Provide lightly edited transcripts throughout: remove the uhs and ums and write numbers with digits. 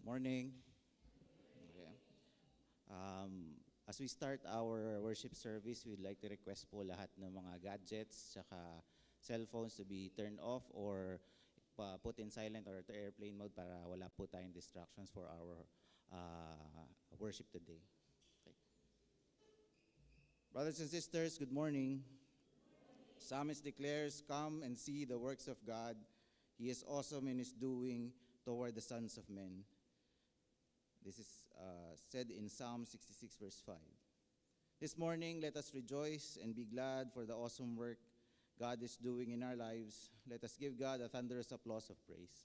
Morning. Okay. As we start our worship service, we'd like to request po lahat ng mga gadgets tsaka cellphones to be turned off or put in silent or to airplane mode para wala po tayong distractions for our worship today. Okay. Brothers and sisters, good morning. Psalmist declares, "Come and see the works of God. He is awesome in his doing toward the sons of men." This is said in Psalm 66, verse 5. This morning, let us rejoice and be glad for the awesome work God is doing in our lives. Let us give God a thunderous applause of praise.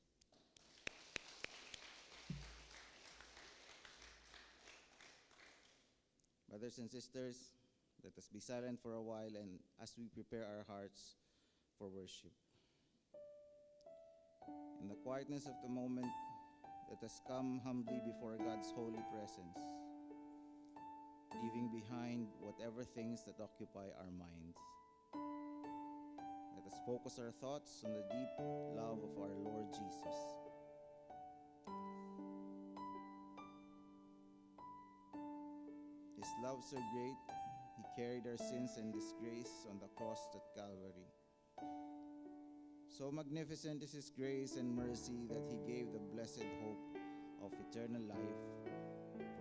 Brothers and sisters, let us be silent for a while and as we prepare our hearts for worship. In the quietness of the moment, let us come humbly before God's holy presence, leaving behind whatever things that occupy our minds. Let us focus our thoughts on the deep love of our Lord Jesus. His love so great, He carried our sins and disgrace on the cross at Calvary. So magnificent is His grace and mercy that He gave the blessed hope of eternal life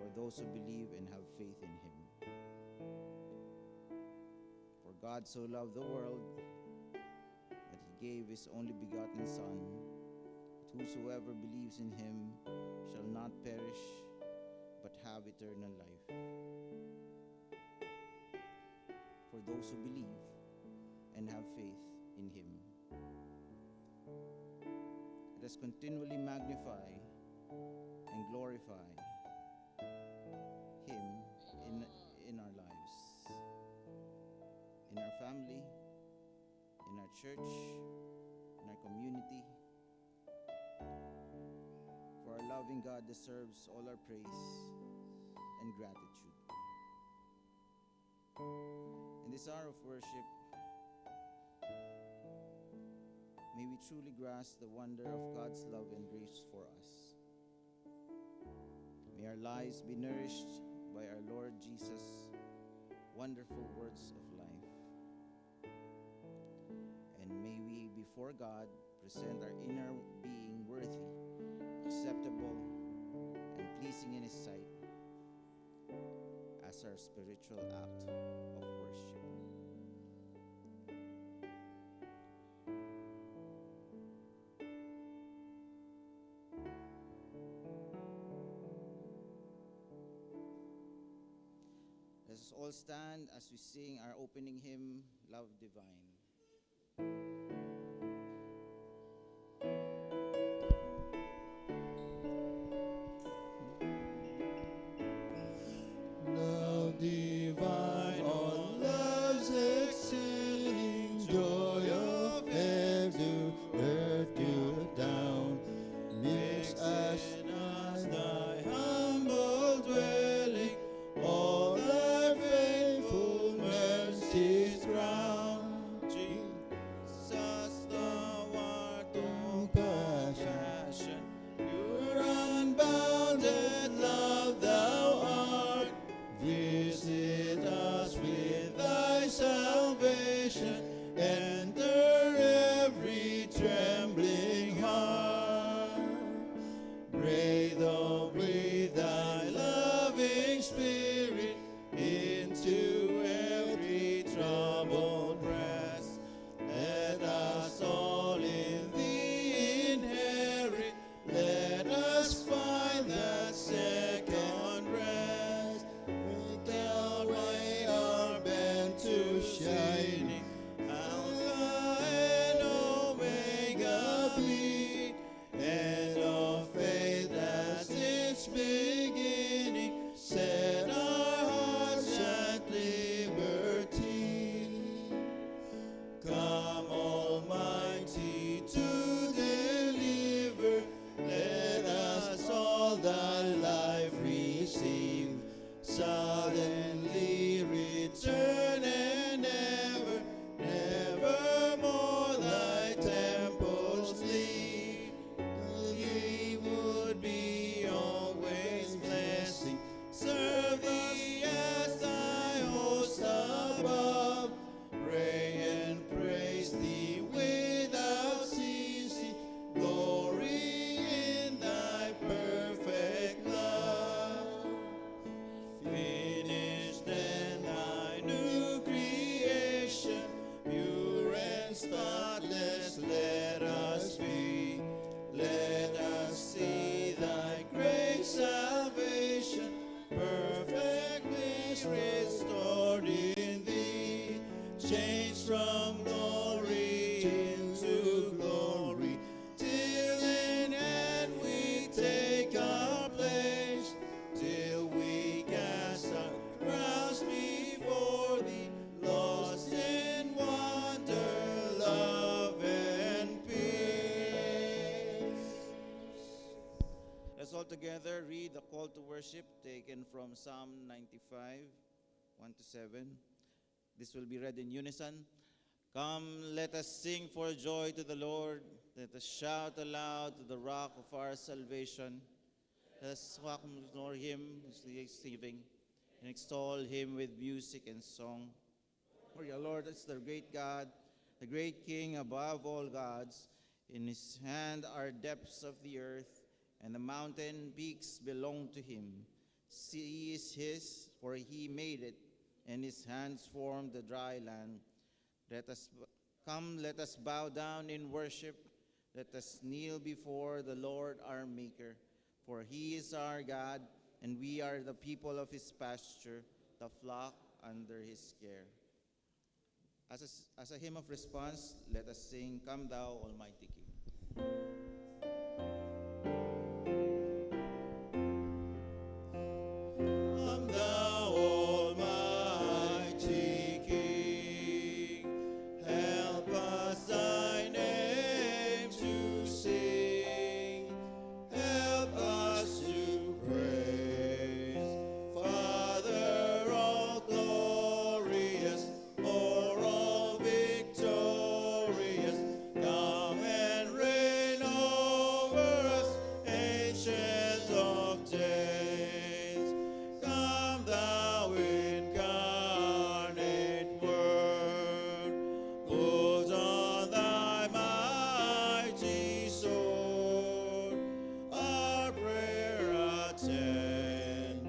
for those who believe and have faith in Him. For God so loved the world that He gave His only begotten Son, that whosoever believes in Him shall not perish but have eternal life. For those who believe and have faith in Him. Let us continually magnify and glorify Him in our lives, in our family, in our church, in our community. For our loving God deserves all our praise and gratitude. In this hour of worship, may we truly grasp the wonder of God's love and grace for us. May our lives be nourished by our Lord Jesus' wonderful words of life. And may we, before God, present our inner being worthy, acceptable, and pleasing in His sight as our spiritual act of worship. Let us all stand as we sing our opening hymn, Love Divine. Love divine, all love's exceeding joy of heaven to earth to down, makes us as thy humble dwelling, all thy faithful mercies crown. all together read the call to worship taken from Psalm 95, 1 to 7. This will be read in unison. Come, let us sing for joy to the Lord. Let us shout aloud to the rock of our salvation. Let us honor him who is saving, and extol him with music and song. For your Lord is the great God, the great King above all gods. In his hand are depths of the earth, and the mountain peaks belong to him. Sea is his, for he made it, and his hands formed the dry land. Let us bow down in worship. Let us kneel before the Lord our Maker. For he is our God, and we are the people of his pasture, the flock under his care. As a hymn of response, let us sing, Come Thou Almighty King. Come thou almighty King, help us thy name to sing, help us to praise. Father all glorious, o'er all victorious, come and reign over us, ancient of days. Come thou incarnate Word, hold on thy mighty sword, our prayer attend.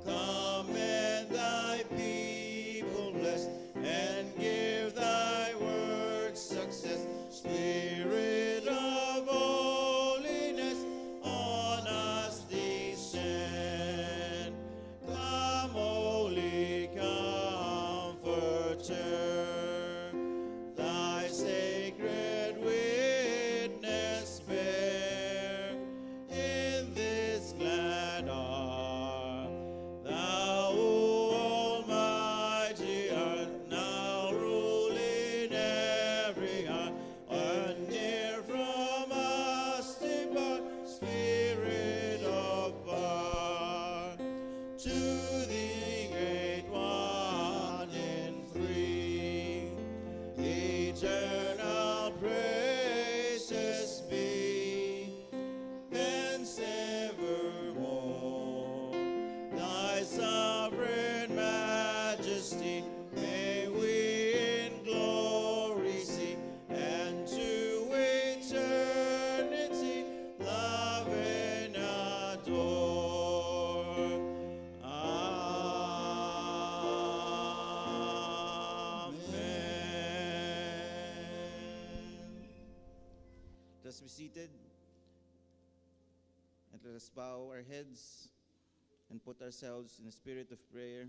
Come and thy people bless, and give thy word success. Spirit of holiness, on us descend. Come, Holy Comforter, thy sacred witness bear in this glad hour. Thou, O Almighty, art now ruling every heart, and near from us depart, Spirit of power. To the great one in three, eternal praises be, hence evermore. Thy sovereign majesty may we in glory see, and to eternity love and adore. Amen. Let us be seated, and let us bow our heads and put ourselves in a spirit of prayer.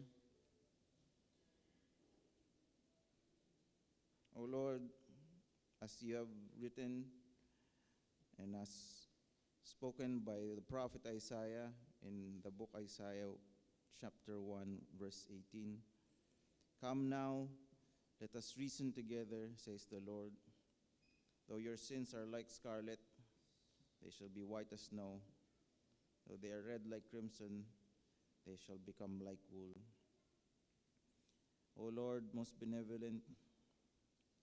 O Lord, as you have written and as spoken by the prophet Isaiah in the book Isaiah chapter 1 verse 18, come now, let us reason together, says the Lord. Though your sins are like scarlet, they shall be white as snow. Though they are red like crimson, they shall become like wool. O Lord, most benevolent,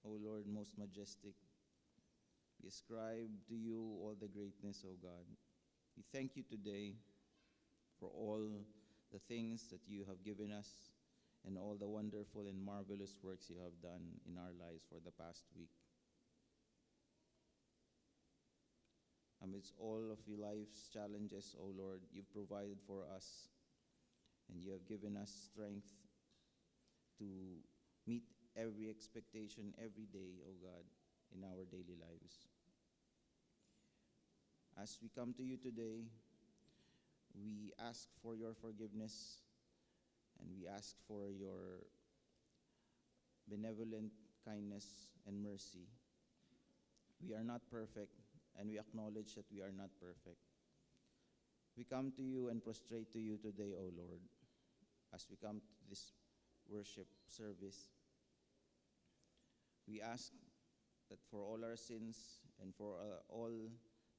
O Lord, most majestic, we ascribe to you all the greatness, O God. We thank you today for all the things that you have given us and all the wonderful and marvelous works you have done in our lives for the past week. Amidst all of your life's challenges, O Lord, you've provided for us, and you have given us strength to meet every expectation every day, O God, in our daily lives. As we come to you today, we ask for your forgiveness, and we ask for your benevolent kindness and mercy. We are not perfect, and we acknowledge that we are not perfect. We come to you and prostrate to you today, O Lord, as we come to this worship service. We ask that for all our sins and for all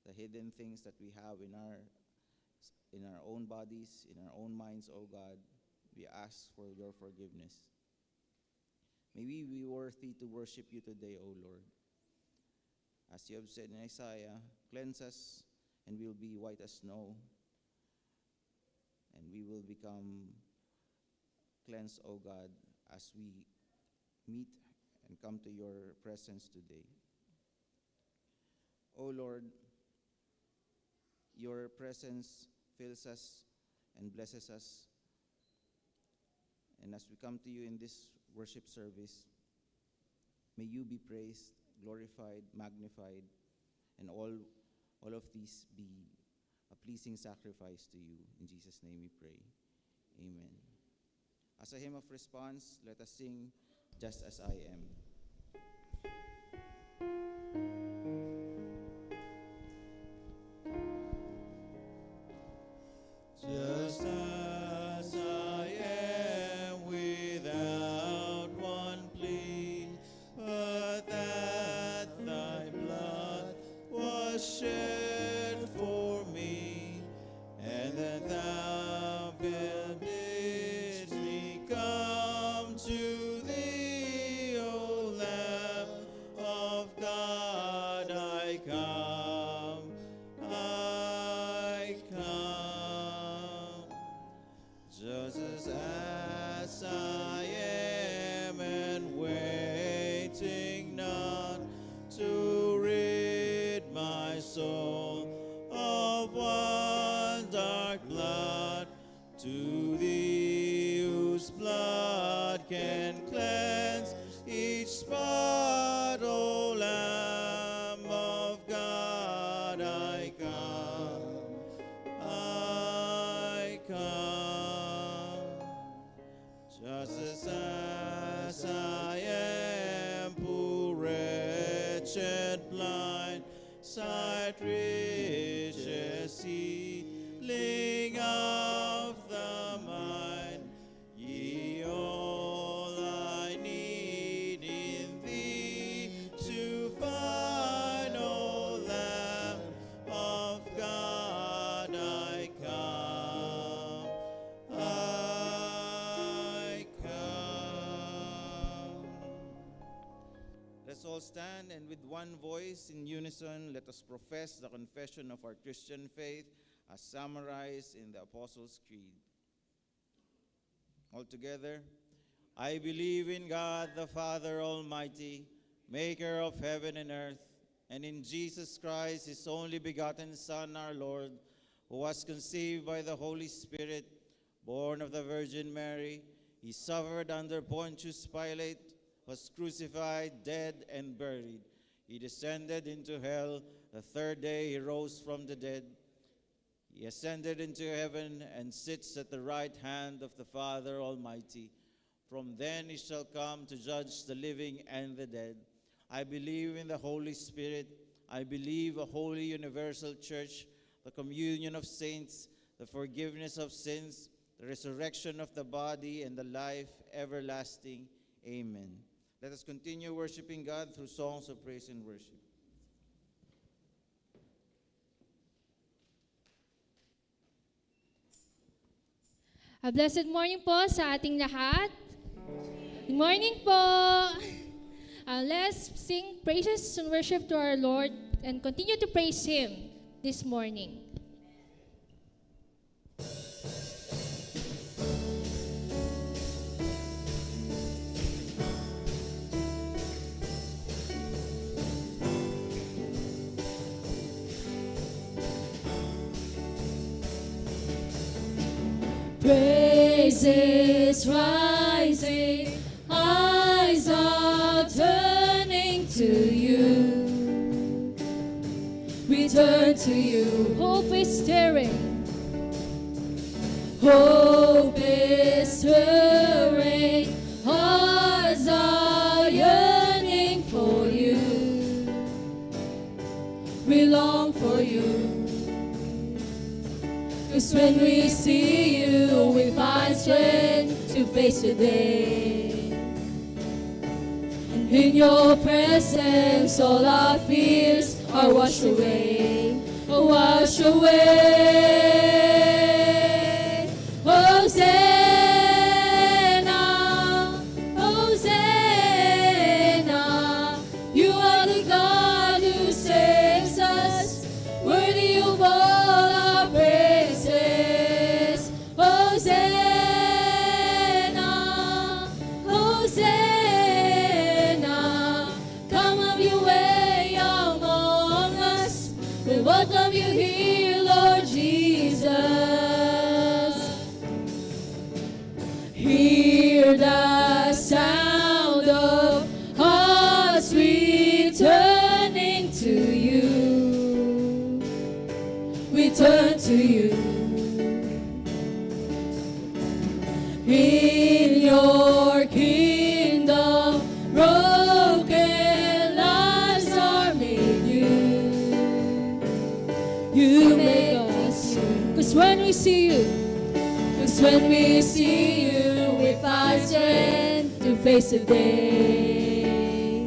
the hidden things that we have in our in our own bodies, in our own minds, O God, we ask for your forgiveness. May we be worthy to worship you today, O Lord. As you have said in Isaiah, cleanse us and we'll be white as snow, and we will become cleansed, O God, as we meet and come to your presence today. O Lord, your presence fills us and blesses us. And as we come to you in this worship service, may you be praised, glorified, magnified, and all of these be a pleasing sacrifice to you. In Jesus' name we pray. Amen. As a hymn of response, let us sing Just As I Am. Just as I am, without one plea, but that thy blood was shed for me, and that thou bidst me come to thee, O Lamb of God, I come, I come. Just as I am, and waiting not to rid my soul of one dark blood, to thee whose blood can cleanse each spot, O Lamb of God, I come, I come. Just as I am, poor, wretched, blind, sight riches, healing of the mind, ye all I need in thee to find, O Lamb of God, I come, I come. Let's all stand and with one voice in unison, let us profess the confession of our Christian faith as summarized in the Apostles' Creed. All together, I believe in God the Father Almighty, maker of heaven and earth, and in Jesus Christ, his only begotten Son, our Lord, who was conceived by the Holy Spirit, born of the Virgin Mary. He suffered under Pontius Pilate, was crucified, dead, and buried. He descended into hell. The third day he rose from the dead. He ascended into heaven and sits at the right hand of the Father Almighty. From then he shall come to judge the living and the dead. I believe in the Holy Spirit. I believe a holy universal church, the communion of saints, the forgiveness of sins, the resurrection of the body, and the life everlasting. Amen. Let us continue worshiping God through songs of praise and worship. A blessed morning po sa ating lahat. Good morning po. Let's sing praises and worship to our Lord and continue to praise Him this morning. Praises rising, eyes are turning to you. We turn to you. Hope is stirring. Hope is stirring. Hearts are yearning for you. We long for you. 'Cause when we see you, we find strength to face the day. And in your presence, all our fears are washed away, washed away. turn to you. In your kingdom, broken lives are made new. You make us new. 'Cause when we see you, we find strength to face the day.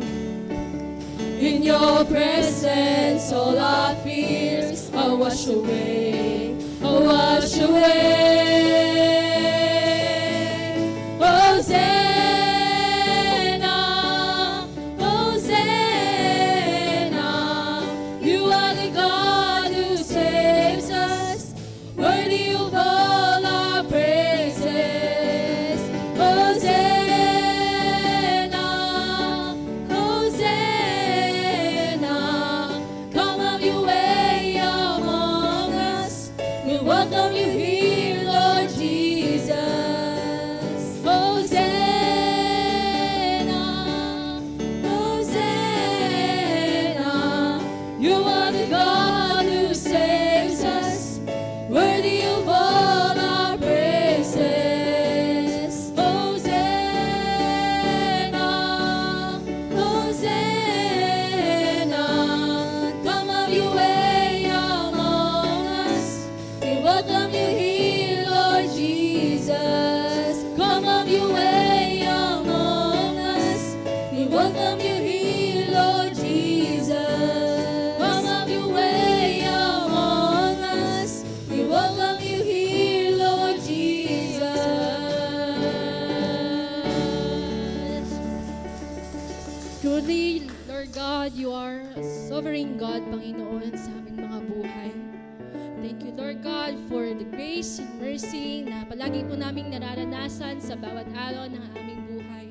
In your presence, all our fears are washed away, are washed away. Hosanna, Hosanna, you are the God who saves us, worthy of all our praises. Hosanna, Hosanna, come have your way among us. We welcome you here, Lord Jesus. Hosanna, Hosanna, you are the God who saves us, worthy of all our praises. Hosanna, Hosanna, come have your way among us. We welcome you here, Lord Jesus. Come have your way among us. We welcome you here, Lord Jesus. Come have your way among us. We welcome you here, Lord Jesus. Truly, Lord God, you are a sovereign God, Panginoon, sa aming mga buhay. Thank you, Lord God, for the grace and mercy na palagi po naming nararanasan sa bawat araw ng aming buhay.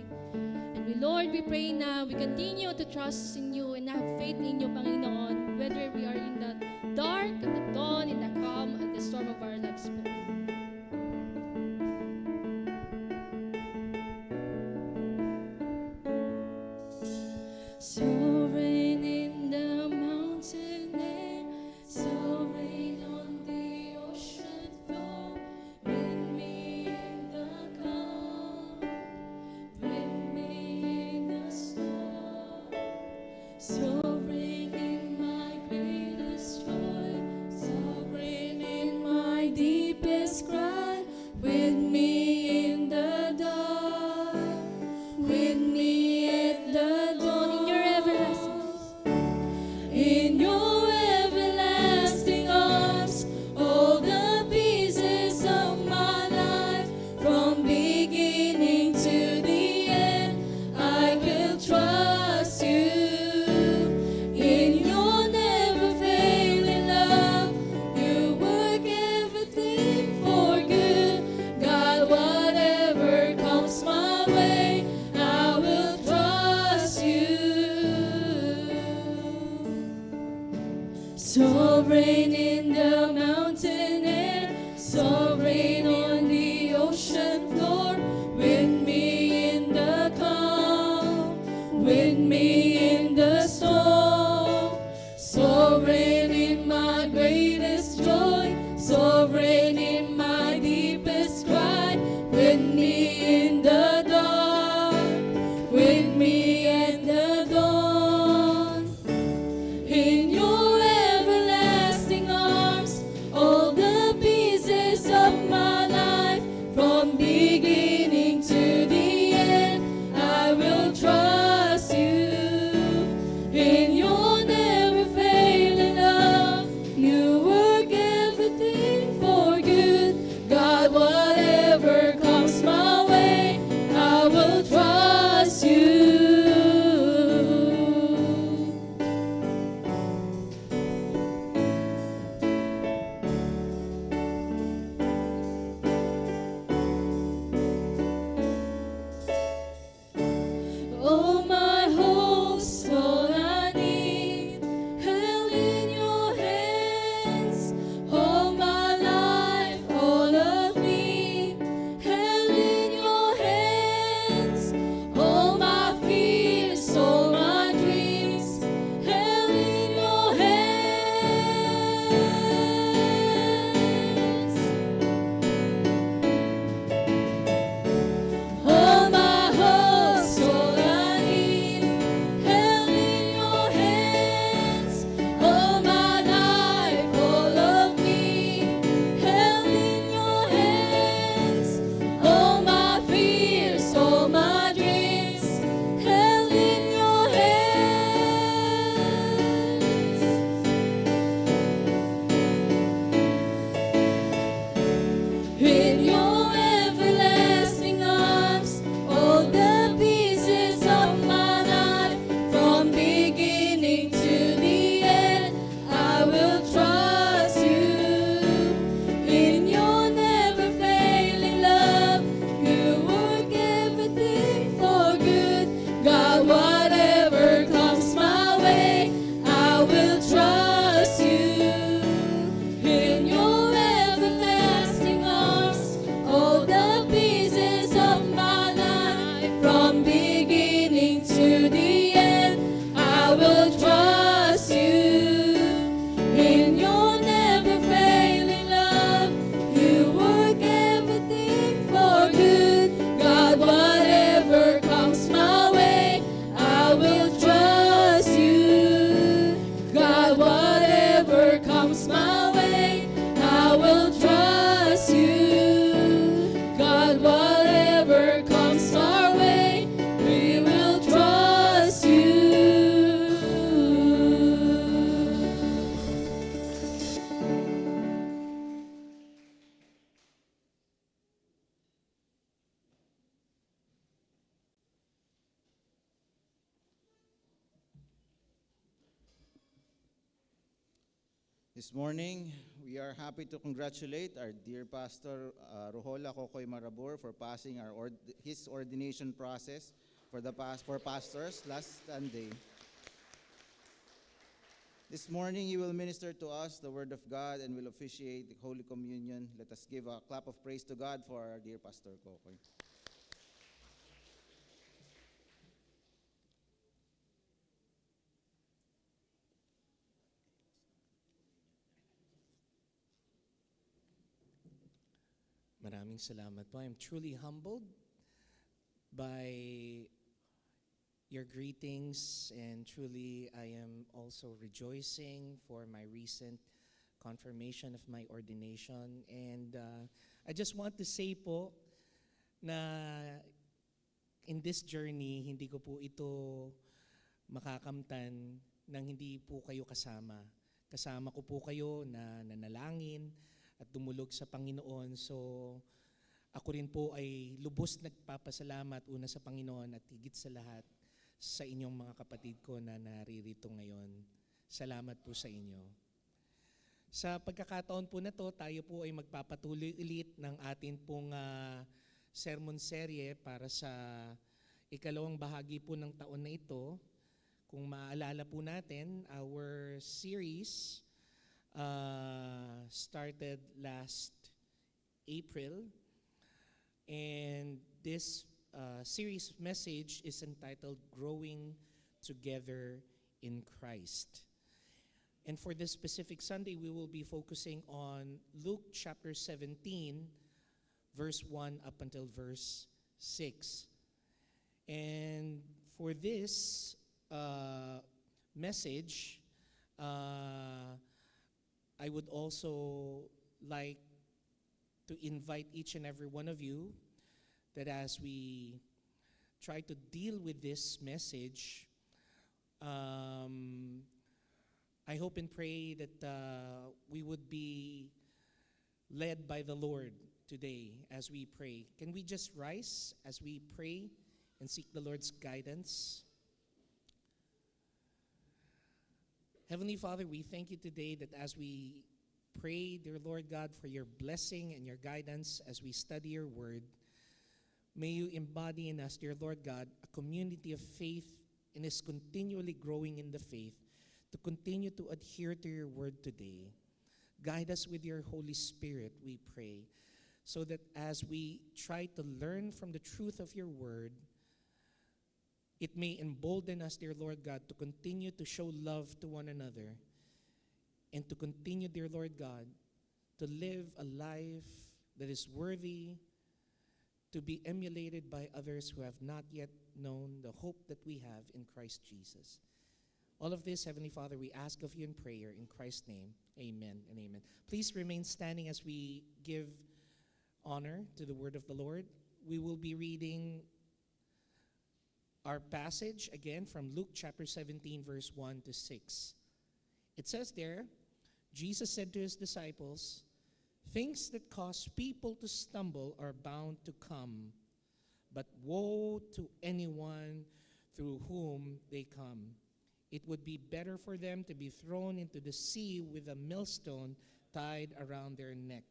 And Lord, we pray na we continue to trust in you and have faith in you, Panginoon, whether we are in the dark, at the dawn, in the calm, at the storm of our lives po. Sovereign in the mountain air, sovereign on the ocean floor, with me in the calm, with me in the storm. Sovereign in my greatest joy, sovereign in my deepest cry, with me in the dark, with me at the dawn. In your everlasting arms, all the pieces of my life, from beginning to the end, I will trust you. In your never failing love, you work everything for good. God, whatever comes my way, I will trust you. Sovereign in the mountain air, sovereign on the ocean floor, with me in the calm, with me in the storm. Sovereign in my greatest joy, sovereign in my deepest cry, with me in the dark, with me at the dawn. In your everlasting arms, all the pieces of my life, from beginning to the end, I will trust you. In your never failing love, This morning, we are happy to congratulate our dear Pastor Rohola Kokoy Marabor for passing his ordination process for pastors last Sunday. This morning, he will minister to us the Word of God and will officiate the Holy Communion. Let us give a clap of praise to God for our dear Pastor Kokoy. Maraming salamat po. I'm truly humbled by your greetings, and truly I am also rejoicing for my recent confirmation of my ordination. And I just want to say po na in this journey, hindi ko po ito makakamtan nang hindi po kayo kasama. Kasama ko po kayo na nanalangin at dumulog sa Panginoon. So ako rin po ay lubos nagpapasalamat una sa Panginoon at higit sa lahat sa inyong mga kapatid ko na naririto ngayon. Salamat po sa inyo. Sa pagkakataon po na to, tayo po ay magpapatuloy ulit ng atin pong sermon serye para sa ikalawang bahagi po ng taon na ito. Kung maaalala po natin, our series started last April, and this series message is entitled Growing Together in Christ. And for this specific Sunday, we will be focusing on Luke chapter 17, verse 1 up until verse 6. And for this message, I would also like to invite each and every one of you that as we try to deal with this message, I hope and pray that we would be led by the Lord today as we pray. Can we just rise as we pray and seek the Lord's guidance? Heavenly Father, we thank you today that as we pray, dear Lord God, for your blessing and your guidance as we study your word, may you embody in us, dear Lord God, a community of faith and is continually growing in the faith to continue to adhere to your word today. Guide us with your Holy Spirit, we pray, so that as we try to learn from the truth of your word, it may embolden us, dear Lord God, to continue to show love to one another and to continue, dear Lord God, to live a life that is worthy to be emulated by others who have not yet known the hope that we have in Christ Jesus. All of this, Heavenly Father, we ask of you in prayer in Christ's name. Amen and amen. Please remain standing as we give honor to the word of the Lord. We will be reading our passage again from Luke chapter 17, verse 1 to 6. It says there, Jesus said to his disciples, "Things that cause people to stumble are bound to come, but woe to anyone through whom they come. It would be better for them to be thrown into the sea with a millstone tied around their neck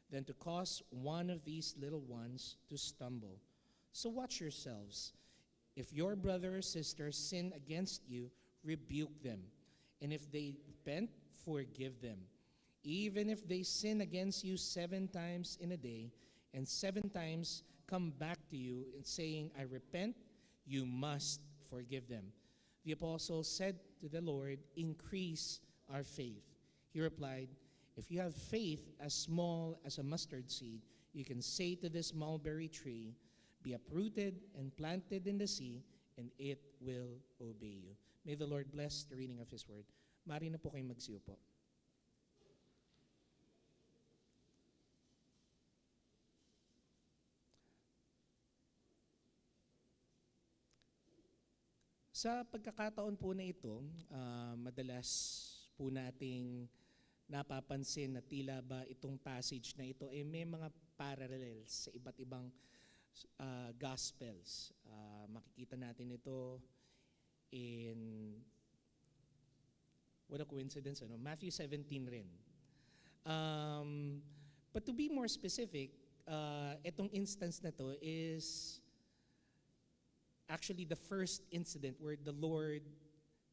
than to cause one of these little ones to stumble. So watch yourselves. If your brother or sister sin against you, rebuke them. And if they repent, forgive them. Even if they sin against you 7 times in a day, and 7 times come back to you and saying, I repent, you must forgive them." The apostle said to the Lord, "Increase our faith." He replied, "If you have faith as small as a mustard seed, you can say to this mulberry tree, be uprooted and planted in the sea, and it will obey you." May the Lord bless the reading of His word. Mari na po kayong magsiupo. Sa pagkakataon po na ito, madalas po nating napapansin na tila ba itong passage na ito ay may mga parallels sa iba't ibang Gospels. Makikita natin ito in What a coincidence, ano? Matthew 17 rin. But to be more specific, itong instance na to is actually the first incident where the Lord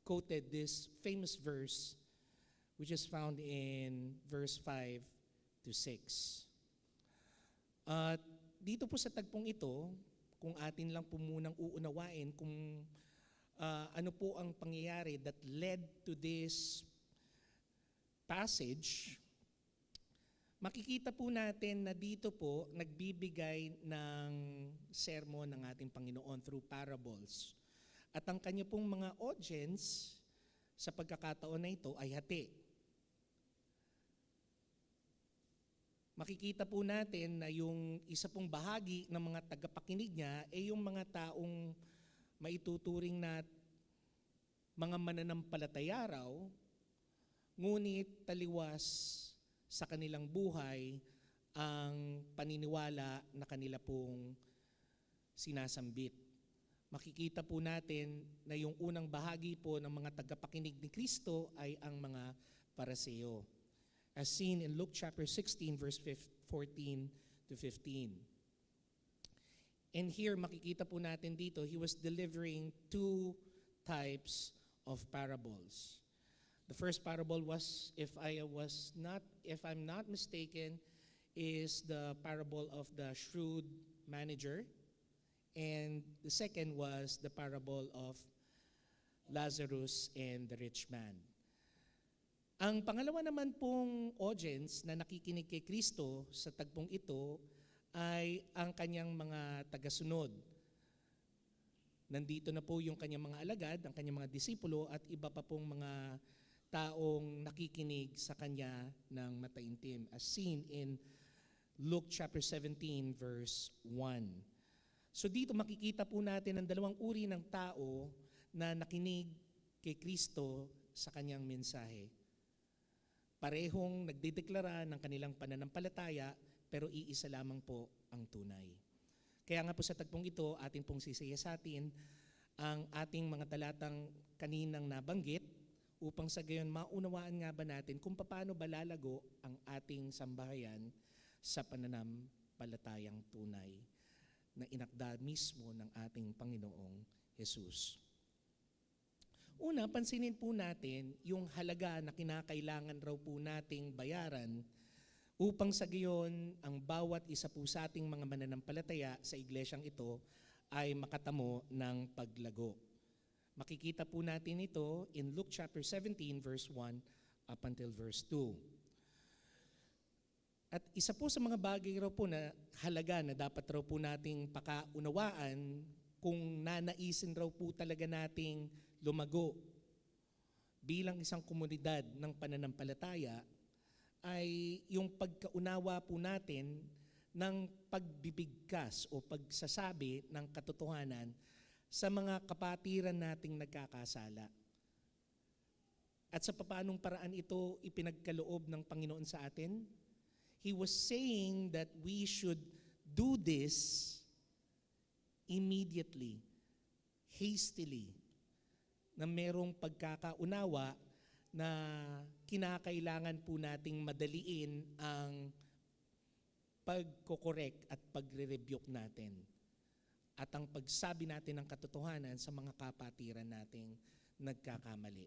quoted this famous verse, which is found in verse 5 to 6. Dito po sa tagpong ito, kung atin lang po munang uunawain kung ano po ang pangyayari that led to this passage, makikita po natin na dito po nagbibigay ng sermon ng ating Panginoon through parables. At ang kanya pong mga audience sa pagkakataon na ito ay hati. Makikita po natin na yung isa pong bahagi ng mga tagapakinig niya ay yung mga taong maituturing na mga mananampalataya raw, ngunit taliwas sa kanilang buhay ang paniniwala na kanila pong sinasambit. Makikita po natin na yung unang bahagi po ng mga tagapakinig ni Kristo ay ang mga Pariseo, as seen in Luke chapter 16 verse 14 to 15. And here makikita po natin dito, he was delivering two types of parables. The first parable was, if I'm not mistaken, is the parable of the shrewd manager. And the second was the parable of Lazarus and the rich man. Ang pangalawa naman pong audience na nakikinig kay Kristo sa tagpong ito ay ang kanyang mga tagasunod. Nandito na po yung kanyang mga alagad, ang kanyang mga disipulo at iba pa pong mga taong nakikinig sa kanya ng mataimtim, as seen in Luke chapter 17 verse 1. So dito makikita po natin ang dalawang uri ng tao na nakinig kay Kristo sa kanyang mensahe. Parehong nagdedeklara ng kanilang pananampalataya, pero iisa lamang po ang tunay. Kaya nga po sa tagpong ito, atin pong sisiyasatin ang ating mga talatang kaninang nabanggit upang sa gayon maunawaan nga ba natin kung paano ba lalago ang ating sambahayan sa pananampalatayang tunay na inakda mismo ng ating Panginoong Jesus. Una, pansinin po natin yung halaga na kinakailangan raw po nating bayaran upang sa gayon ang bawat isa po sa ating mga mananampalataya sa iglesyang ito ay makatamo ng paglago. Makikita po natin ito in Luke chapter 17 verse 1 up until verse 2. At isa po sa mga bagay raw po na halaga na dapat raw po nating pakaunawaan kung nanaisin raw po talaga nating lumago bilang isang komunidad ng pananampalataya ay yung pagkaunawa po natin ng pagbibigkas o pagsasabi ng katotohanan sa mga kapatiran nating nagkakasala. At sa paanong paraan ito ipinagkaloob ng Panginoon sa atin? He was saying that we should do this immediately, hastily, na merong pagkakaunawa na kinakailangan po nating madaliin ang pagkokorek at pagre-rebuke natin at ang pagsabi natin ng katotohanan sa mga kapatiran nating nagkakamali.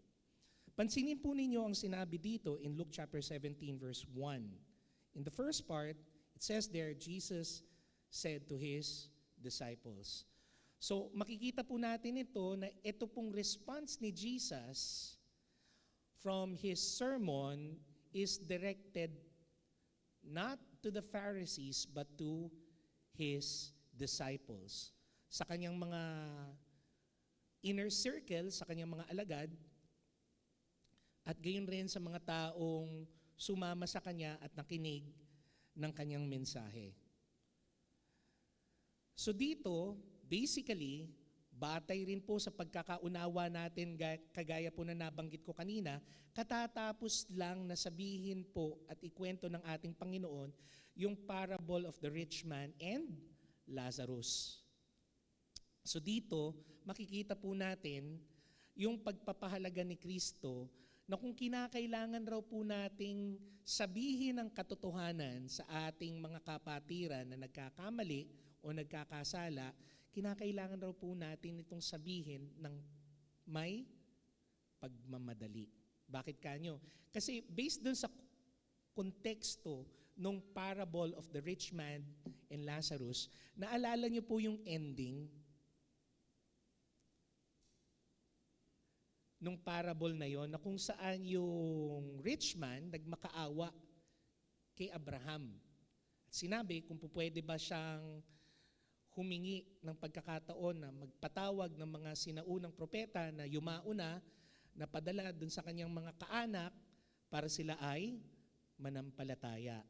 Pansinin po ninyo ang sinabi dito in Luke chapter 17 verse 1. In the first part, it says there, Jesus said to his disciples. So makikita po natin ito na ito pong response ni Jesus from his sermon is directed not to the Pharisees but to his disciples. Sa kanyang mga inner circle, sa kanyang mga alagad, at gayon rin sa mga taong sumama sa kanya at nakinig ng kanyang mensahe. So dito, basically, batay rin po sa pagkakaunawa natin, kagaya po na nabanggit ko kanina, katatapos lang na sabihin po at ikwento ng ating Panginoon yung parable of the rich man and Lazarus. So dito, makikita po natin yung pagpapahalaga ni Kristo na kung kinakailangan raw po nating sabihin ang katotohanan sa ating mga kapatiran na nagkakamali o nagkakasala, kinakailangan raw po natin itong sabihin ng may pagmamadali. Bakit kanyo? Kasi based dun sa konteksto nung parable of the rich man and Lazarus, naalala niyo po yung ending nung parable na yon, na kung saan yung rich man nagmakaawa kay Abraham. At sinabi kung pwede ba siyang humingi ng pagkakataon na magpatawag ng mga sinaunang propeta na yumauna na padala dun sa kanyang mga kaanak para sila ay manampalataya.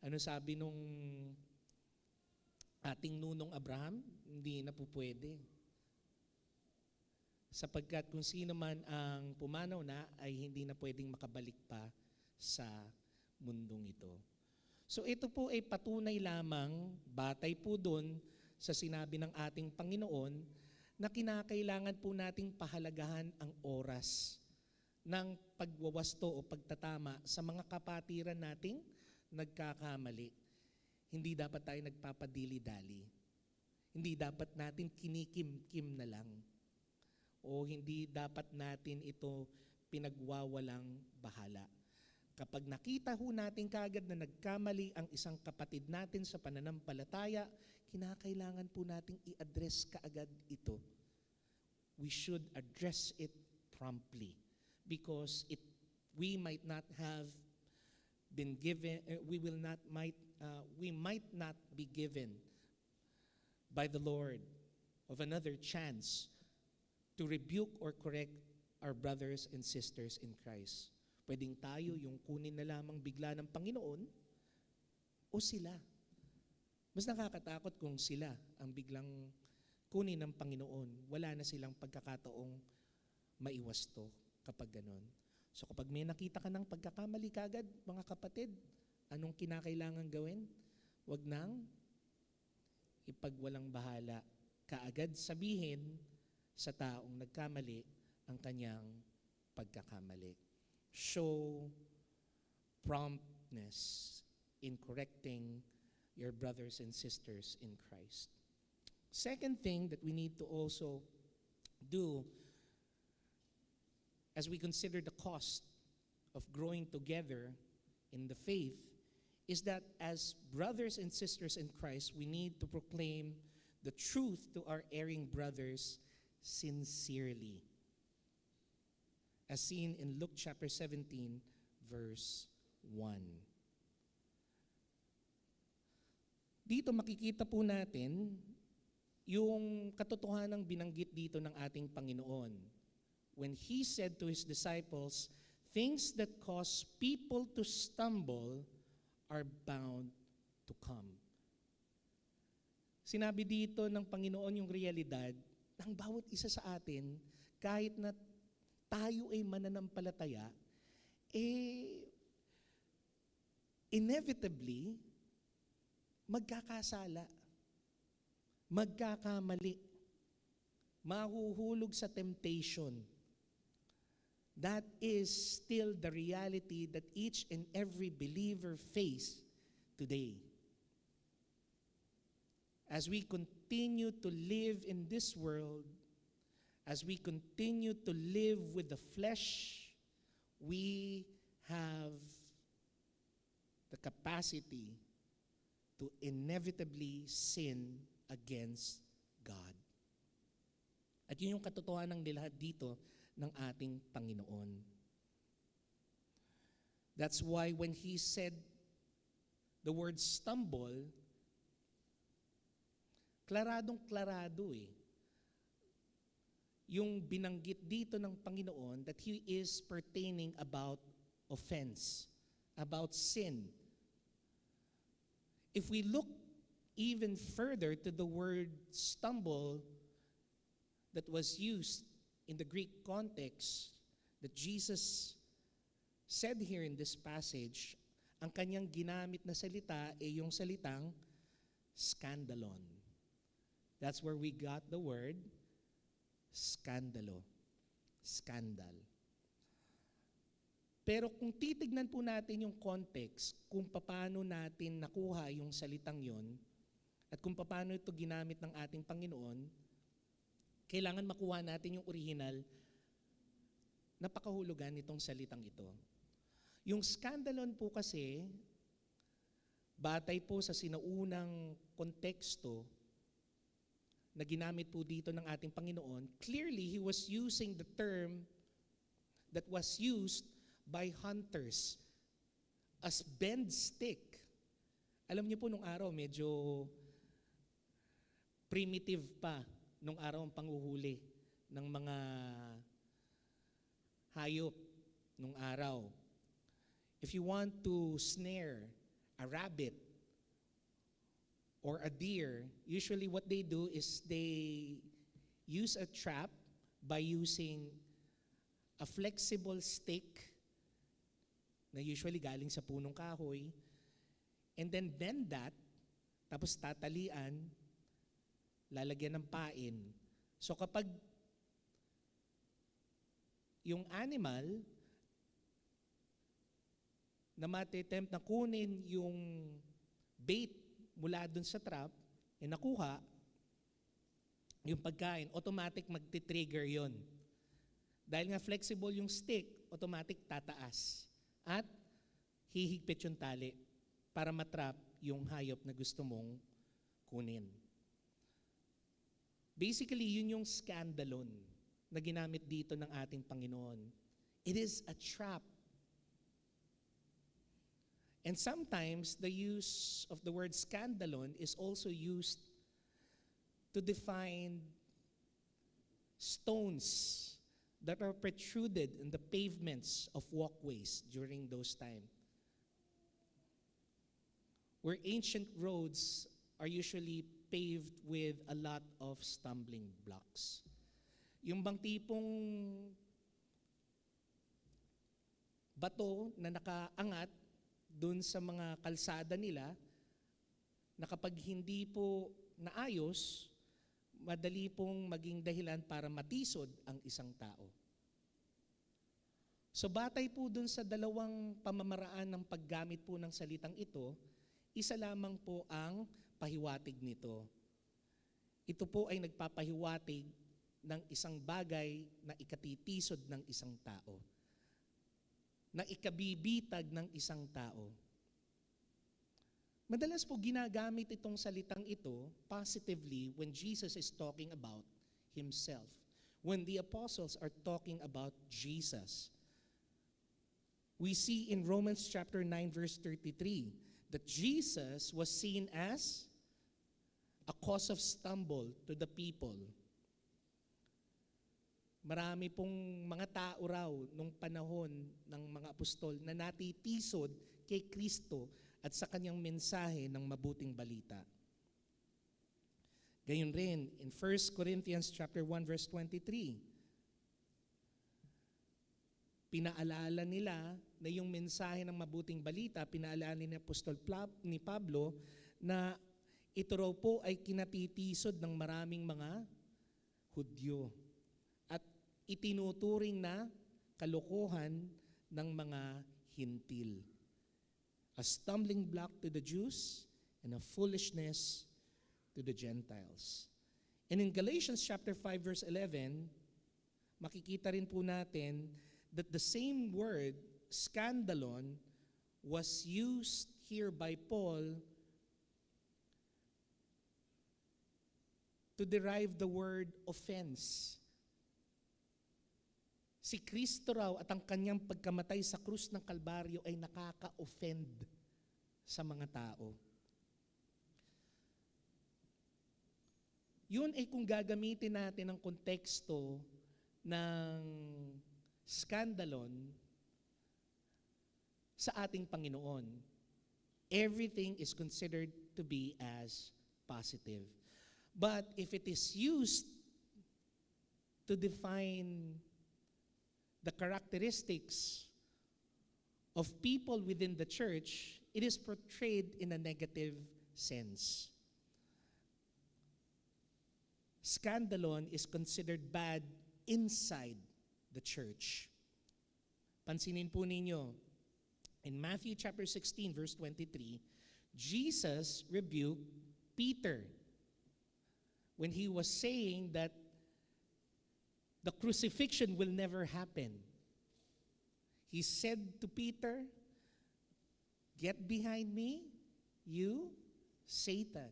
Ano sabi nung ating nunong Abraham? Hindi na po pwede. Sapagkat kung sino man ang pumanaw na ay hindi na pwedeng makabalik pa sa mundong ito. So ito po ay patunay lamang, batay po doon sa sinabi ng ating Panginoon na kinakailangan po nating pahalagahan ang oras ng pagwawasto o pagtatama sa mga kapatiran nating nagkakamali. Hindi dapat tayo nagpapadili-dali. Hindi dapat natin kinikim-kim na lang. O hindi dapat natin ito pinagwawalang bahala. Kapag nakita ho natin kaagad na nagkamali ang isang kapatid natin sa pananampalataya, kinakailangan po nating i-address kaagad ito. We should address it promptly because we might not have been given, we might not be given by the Lord of another chance to rebuke or correct our brothers and sisters in Christ. Pwedeng tayo yung kunin na lamang bigla ng Panginoon o sila. Mas nakakatakot kung sila ang biglang kunin ng Panginoon. Wala na silang pagkakataong maiwasto kapag ganon. So kapag may nakita ka ng pagkakamali kagad, mga kapatid, anong kinakailangan gawin? Huwag nang ipagwalang bahala. Kaagad sabihin sa taong nagkamali ang kanyang pagkakamali. Show promptness in correcting your brothers and sisters in Christ. Second thing that we need to also do as we consider the cost of growing together in the faith is that as brothers and sisters in Christ, we need to proclaim the truth to our erring brothers sincerely, as seen in Luke chapter 17, verse 1. Dito makikita po natin yung katotohanang binanggit dito ng ating Panginoon. When He said to His disciples, things that cause people to stumble are bound to come. Sinabi dito ng Panginoon yung realidad ng bawat isa sa atin, kahit na tayo ay mananampalataya, inevitably, magkakasala, magkakamali, mahuhulog sa temptation. That is still the reality that each and every believer face today. As we continue to live in this world, as we continue to live with the flesh, we have the capacity to inevitably sin against God. At yun yung katotohanan ng nilahad dito ng ating Panginoon. That's why when He said the word stumble, klaradong-klarado yung binanggit dito ng Panginoon that He is pertaining about offense, about sin. If we look even further to the word stumble that was used in the Greek context that Jesus said here in this passage, ang kanyang ginamit na salita ay yung salitang scandalon. That's where we got the word scandalo, scandal. Pero kung titignan po natin yung context, kung paano natin nakuha yung salitang yon, at kung paano ito ginamit ng ating Panginoon, kailangan makuha natin yung original, napakahulugan nitong salitang ito. Yung skandalon po kasi, batay po sa sinaunang konteksto na ginamit po dito ng ating Panginoon, clearly He was using the term that was used by hunters as bend stick. Alam niyo po nung araw, medyo primitive pa nung araw ang panghuhuli ng mga hayop nung araw. If you want to snare a rabbit or a deer, usually what they do is they use a trap by using a flexible stick na usually galing sa punong kahoy, and then bend that, tapos tatalian, lalagyan ng pain. So kapag yung animal na matitempt na kunin yung bait mula dun sa trap, nakuha, yung pagkain, automatic magti-trigger yon. Dahil nga flexible yung stick, automatic tataas. At hihigpit yung tali para matrap yung hayop na gusto mong kunin. Basically, yun yung skandalon na ginamit dito ng ating Panginoon. It is a trap. And sometimes the use of the word skandalon is also used to define stones that are protruded in the pavements of walkways during those times, where ancient roads are usually paved with a lot of stumbling blocks. Yung bang tipong bato na nakaangat dun sa mga kalsada nila, na kapag hindi po naayos, madali pong maging dahilan para matisod ang isang tao. So batay po dun sa dalawang pamamaraan ng paggamit po ng salitang ito, isa lamang po ang pahiwatig nito. Ito po ay nagpapahiwatig ng isang bagay na ikatitisod ng isang tao, na ikabibitag ng isang tao. Madalas po ginagamit itong salitang ito positively when Jesus is talking about Himself. When the apostles are talking about Jesus. We see in Romans chapter 9 verse 33 that Jesus was seen as a cause of stumble to the people. Marami pong mga tao raw nung panahon ng mga apostol na natitisod kay Kristo at sa kanyang mensahe ng mabuting balita. Gayon rin, in 1 Corinthians chapter 1 verse 23, pinaalala nila na yung mensahe ng mabuting balita, pinaalala ni Apostol ni Pablo na ito raw po ay kinatitisod ng maraming mga Hudyo at itinuturing na kalokohan ng mga Hintil. A stumbling block to the Jews and a foolishness to the Gentiles. And in Galatians chapter 5 verse 11, makikita rin po natin that the same word, scandalon, was used here by Paul to derive the word offense. Si Kristo raw at ang kanyang pagkamatay sa krus ng Kalbaryo ay nakaka-offend sa mga tao. Yun ay kung gagamitin natin ang konteksto ng skandalon sa ating Panginoon. Everything is considered to be as positive. But if it is used to define the characteristics of people within the church, it is portrayed in a negative sense. Scandalon is considered bad inside the church. Pansinin po ninyo, in Matthew chapter 16, verse 23, Jesus rebuked Peter when he was saying that the crucifixion will never happen. He said to Peter, "Get behind me, you Satan.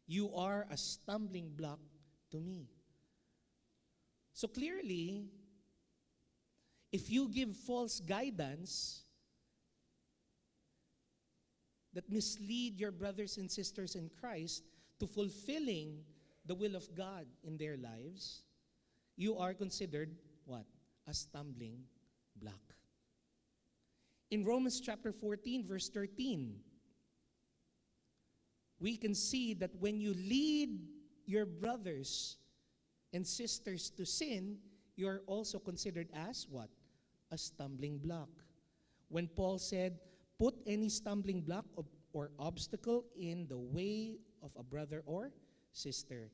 You are a stumbling block to me." So clearly, if you give false guidance that mislead your brothers and sisters in Christ to fulfilling the will of God in their lives, you are considered what? A stumbling block. In Romans chapter 14, verse 13, we can see that when you lead your brothers and sisters to sin, you are also considered as what? A stumbling block. When Paul said, "Put any stumbling block or obstacle in the way of a brother or sister."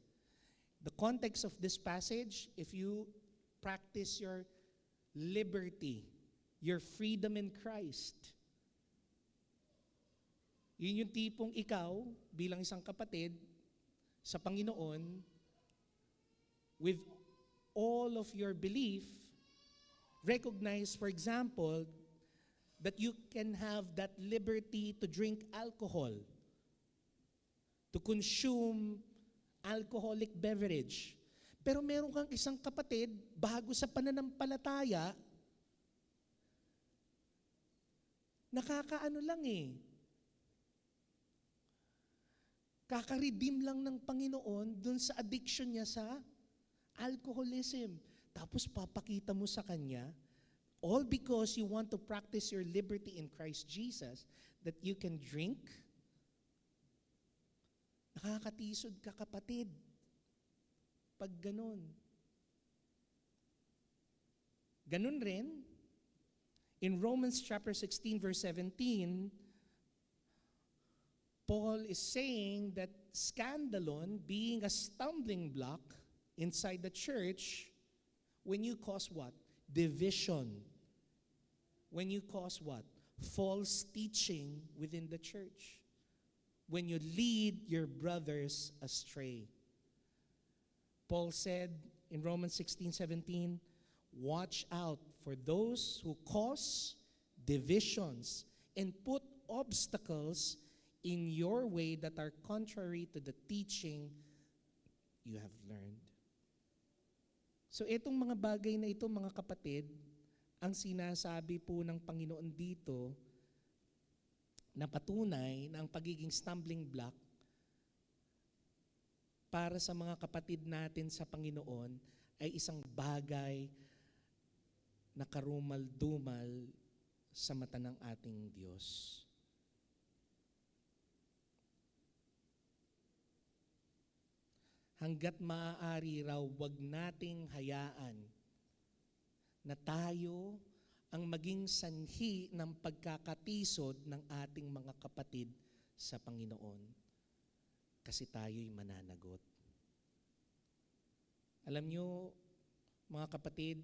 The context of this passage, if you practice your liberty, your freedom in Christ, yun yung tipong ikaw, bilang isang kapatid sa Panginoon, with all of your belief, recognize, for example, that you can have that liberty to drink alcohol, to consume alcoholic beverage. Pero meron kang isang kapatid, bago sa pananampalataya, nakakaano lang kaka-redeem lang ng Panginoon dun sa addiction niya sa alcoholism. Tapos papakita mo sa kanya, all because you want to practice your liberty in Christ Jesus, that you can drink. Nakakatisod ka, kapatid. Pag ganun. Ganun rin, in Romans chapter 16, verse 17, Paul is saying that scandalon, being a stumbling block inside the church, when you cause what? Division. When you cause what? False teaching within the church. When you lead your brothers astray. Paul said in Romans 16:17, "Watch out for those who cause divisions and put obstacles in your way that are contrary to the teaching you have learned." So itong mga bagay na ito, mga kapatid, ang sinasabi po ng Panginoon dito na patunay na ang pagiging stumbling block para sa mga kapatid natin sa Panginoon ay isang bagay na karumal-dumal sa mata ng ating Diyos. Hanggat maaari raw, wag nating hayaan na tayo ang maging sanhi ng pagkakatisod ng ating mga kapatid sa Panginoon. Kasi tayo'y mananagot. Alam nyo, mga kapatid,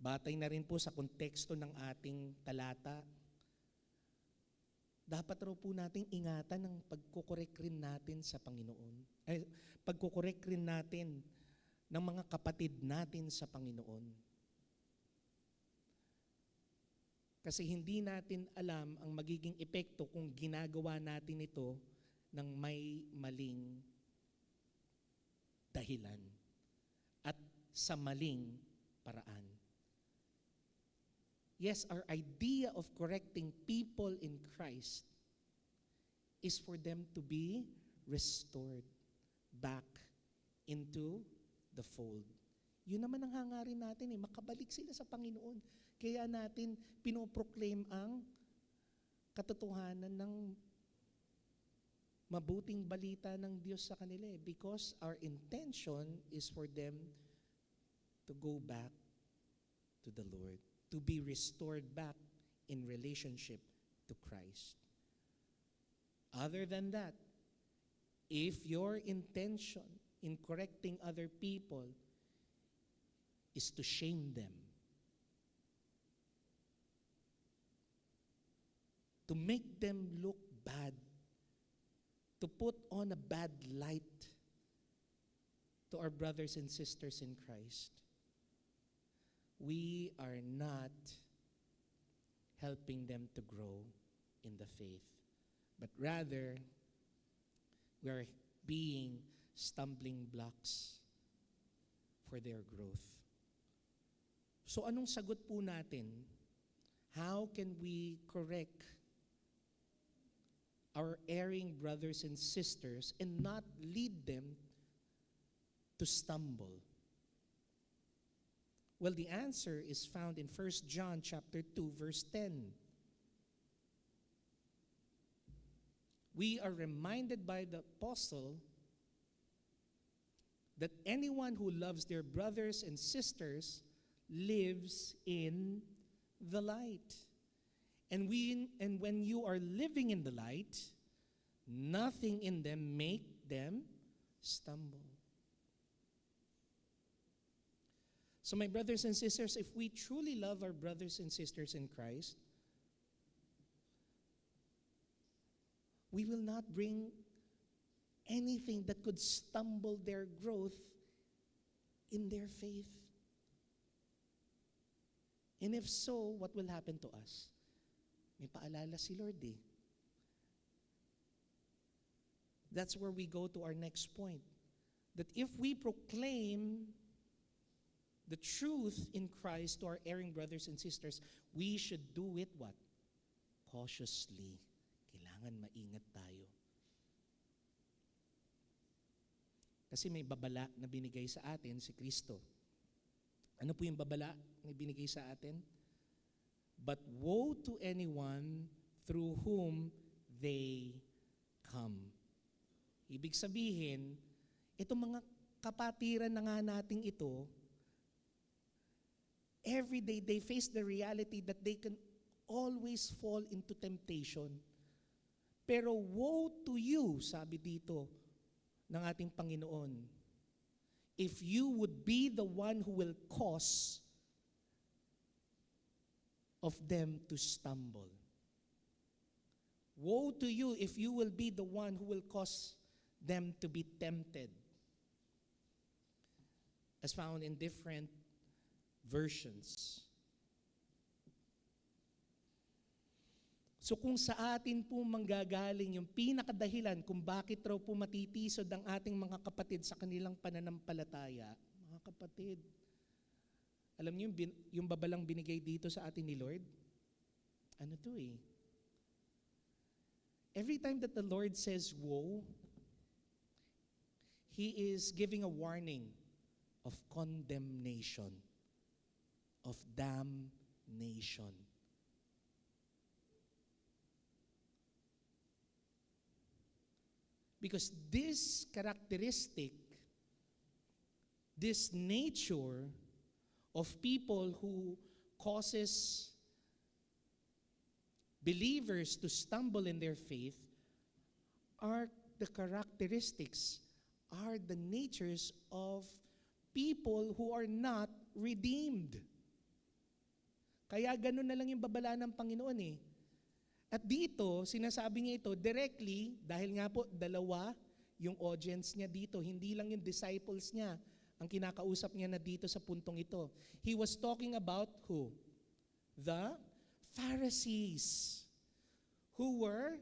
batay na rin po sa konteksto ng ating talata, dapat raw po nating ingatan ang pagkukorek rin natin sa Panginoon. Pagkukorek rin natin ng mga kapatid natin sa Panginoon. Kasi hindi natin alam ang magiging epekto kung ginagawa natin ito ng may maling dahilan at sa maling paraan. Yes, our idea of correcting people in Christ is for them to be restored back into the fold. Yun naman ang hangarin natin, makabalik sila sa Panginoon. Kaya natin pinoproclaim ang katotohanan ng mabuting balita ng Diyos sa kanila because our intention is for them to go back to the Lord, to be restored back in relationship to Christ. Other than that, if your intention in correcting other people is to shame them, to make them look bad, to put on a bad light to our brothers and sisters in Christ. We are not helping them to grow in the faith, but rather we are being stumbling blocks for their growth. So anong sagot po natin? How can we correct our erring brothers and sisters and not lead them to stumble? Well, the answer is found in 1 John chapter 2, verse 10. We are reminded by the apostle that anyone who loves their brothers and sisters lives in the light. And when you are living in the light, nothing in them make them stumble. So my brothers and sisters, if we truly love our brothers and sisters in Christ, we will not bring anything that could stumble their growth in their faith. And if so, what will happen to us? May paalala si Lord eh. That's where we go to our next point. That if we proclaim the truth in Christ to our erring brothers and sisters, we should do it what? Cautiously. Kailangan maingat tayo. Kasi may babala na binigay sa atin si Kristo. Ano po yung babala na binigay sa atin? But woe to anyone through whom they come. Ibig sabihin, itong mga kapatiran na nga nating ito, every day they face the reality that they can always fall into temptation. Pero woe to you, sabi dito ng ating Panginoon, if you would be the one who will cause of them to stumble. Woe to you if you will be the one who will cause them to be tempted. As found in different versions. So kung sa atin po manggagaling yung pinakadahilan kung bakit raw po matitisod ang ating mga kapatid sa kanilang pananampalataya, mga kapatid, alam niyo yung babalang binigay dito sa atin ni Lord? Ano to eh? Every time that the Lord says woe, He is giving a warning of condemnation, of damnation. Because this characteristic, this nature of people who causes believers to stumble in their faith are the characteristics, are the natures of people who are not redeemed. Kaya ganun na lang yung babala ng Panginoon eh. At dito, sinasabi niya ito directly, dahil nga po dalawa yung audience niya dito, hindi lang yung disciples niya ang kinakausap niya na dito sa puntong ito. He was talking about who? The Pharisees, who were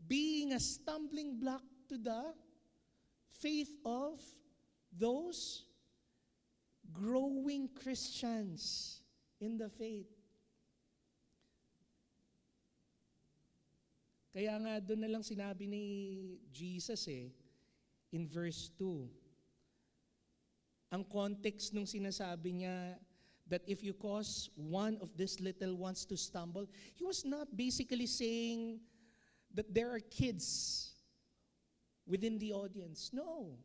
being a stumbling block to the faith of those growing Christians in the faith. Kaya nga doon na lang sinabi ni Jesus in verse 2. Ang context nung sinasabi niya that if you cause one of these little ones to stumble, he was not basically saying that there are kids within the audience. No.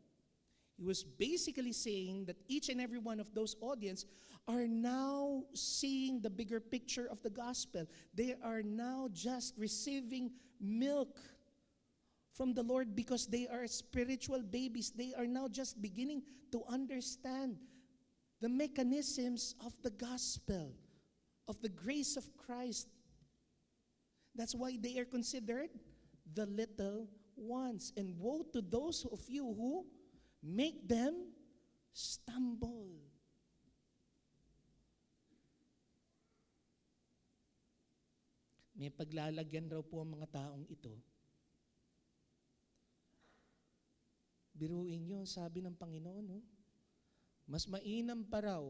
He was basically saying that each and every one of those audience are now seeing the bigger picture of the gospel. They are now just receiving milk from the Lord because they are spiritual babies. They are now just beginning to understand the mechanisms of the gospel, of the grace of Christ. That's why they are considered the little ones. And woe to those of you who make them stumble. May paglalagyan raw po ang mga taong ito. Biruin nyo, sabi ng Panginoon, no? Mas mainam pa raw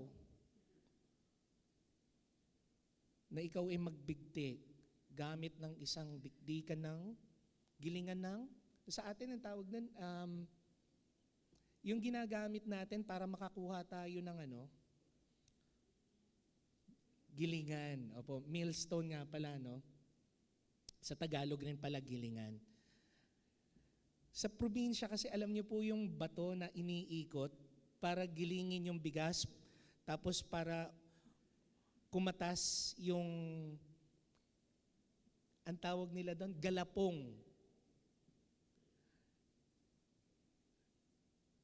na ikaw ay magbigti gamit ng isang dikdikan ng gilingan ng, sa atin ang tawag nun, yung ginagamit natin para makakuha tayo ng gilingan. Opo, millstone nga pala, no? Sa Tagalog rin pala gilingan. Sa probinsya kasi alam niyo po yung bato na iniikot para gilingin yung bigas, tapos para kumatas yung, ang tawag nila doon, galapong.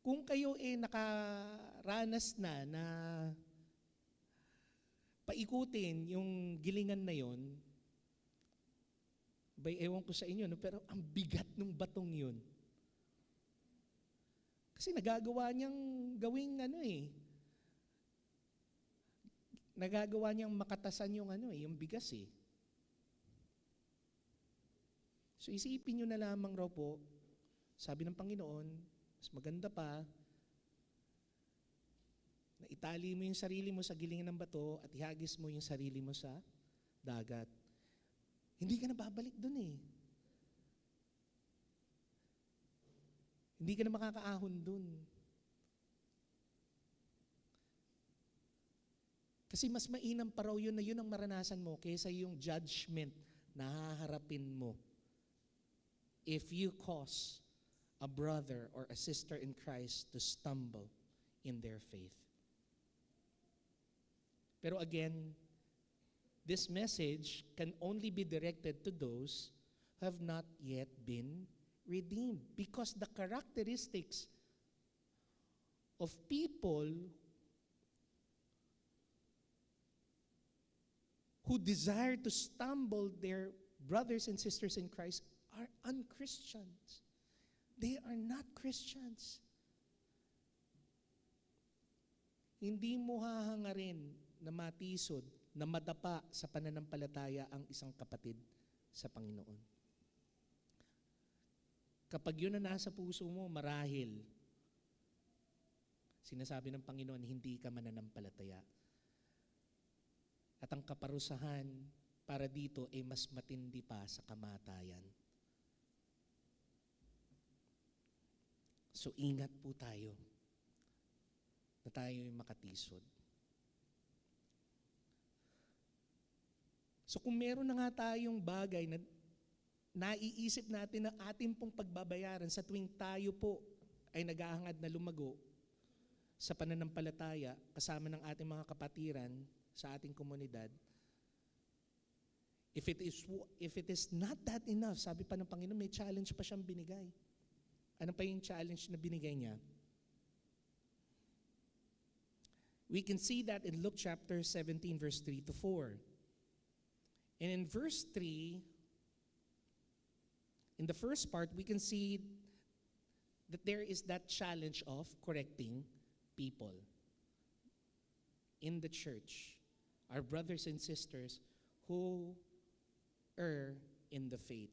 Kung kayo nakaranas na paikutin yung gilingan na yon, ewan ko sa inyo, no? Pero ang bigat ng batong yun. Kasi nagagawa niyang gawing nagagawa niyang makatasan yung yung bigas eh. So isipin niyo na lamang raw po, sabi ng Panginoon, mas maganda pa, na itali mo yung sarili mo sa gilingan ng bato at ihagis mo yung sarili mo sa dagat. Hindi ka na babalik dun eh. Hindi ka na makakaahon dun. Kasi mas mainam pa raw yun na yun ang maranasan mo kaysa yung judgment na haharapin mo if you cause a brother or a sister in Christ to stumble in their faith. Pero again, this message can only be directed to those who have not yet been redeemed, because the characteristics of people who desire to stumble their brothers and sisters in Christ are unchristians. They are not Christians. Hindi mo hahangarin na matisod, na madapa sa pananampalataya ang isang kapatid sa Panginoon. Kapag yun na nasa puso mo, marahil, sinasabi ng Panginoon, hindi ka mananampalataya. At ang kaparusahan para dito ay mas matindi pa sa kamatayan. So ingat po tayo na tayo ay makatisod. So kung meron na nga tayong bagay na naiisip natin na ating pong pagbabayaran sa tuwing tayo po ay nag-aangad na lumago sa pananampalataya kasama ng ating mga kapatiran sa ating komunidad, if it is not that enough, sabi pa ng Panginoon, may challenge pa siyang binigay. Ano pa yung challenge na binigay niya? We can see that in Luke chapter 17, verse 3 to 4. And in verse 3, in the first part, we can see that there is that challenge of correcting people in the church, our brothers and sisters who err in the faith.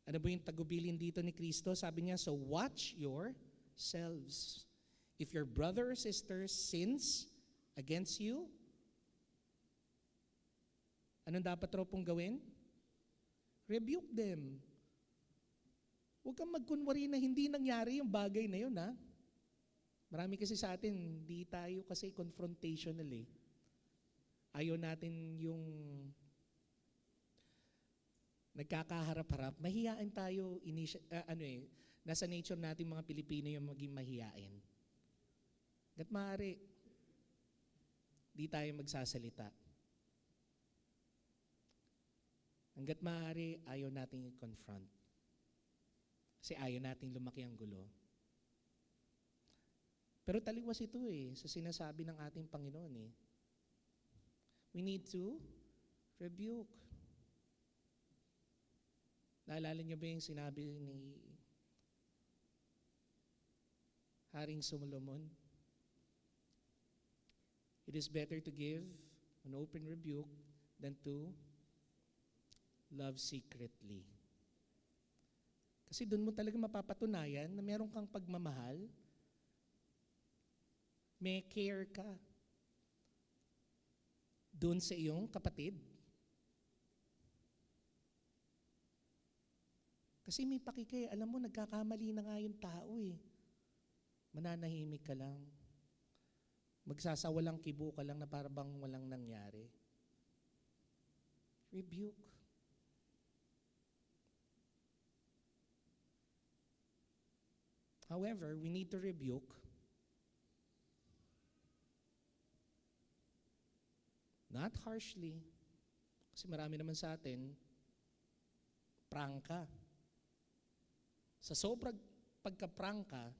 Ano ba yung tagubilin dito ni Kristo? Sabi niya, so watch yourselves. If your brother or sister sins against you, anong dapat raw pong gawin? Rebuke them. Huwag kang magkunwari na hindi nangyari yung bagay na yun, ha? Marami kasi sa atin, hindi tayo kasi confrontational eh. Ayaw natin yung nagkakaharap-harap. Mahiyain tayo, nasa nature natin mga Pilipino yung maging mahiyain. Hanggat maaari, di tayo magsasalita. Hanggat maaari, ayaw natin i-confront. Kasi ayaw nating lumaki ang gulo. Pero taliwas ito sa sinasabi ng ating Panginoon We need to rebuke. Naalala niyo ba yung sinabi ni Haring Solomon? It is better to give an open rebuke than to love secretly. Kasi doon mo talaga mapapatunayan na meron kang pagmamahal, may care ka doon sa iyong kapatid. Kasi may pakikay, alam mo, nagkakamali na nga yung tao Mananahimik ka lang. Magsasawalang kibo ka lang na para bang walang nangyari. Rebuke. However, we need to rebuke not harshly. Kasi marami naman sa atin, prangka. Sa sobrang pagka-prangka,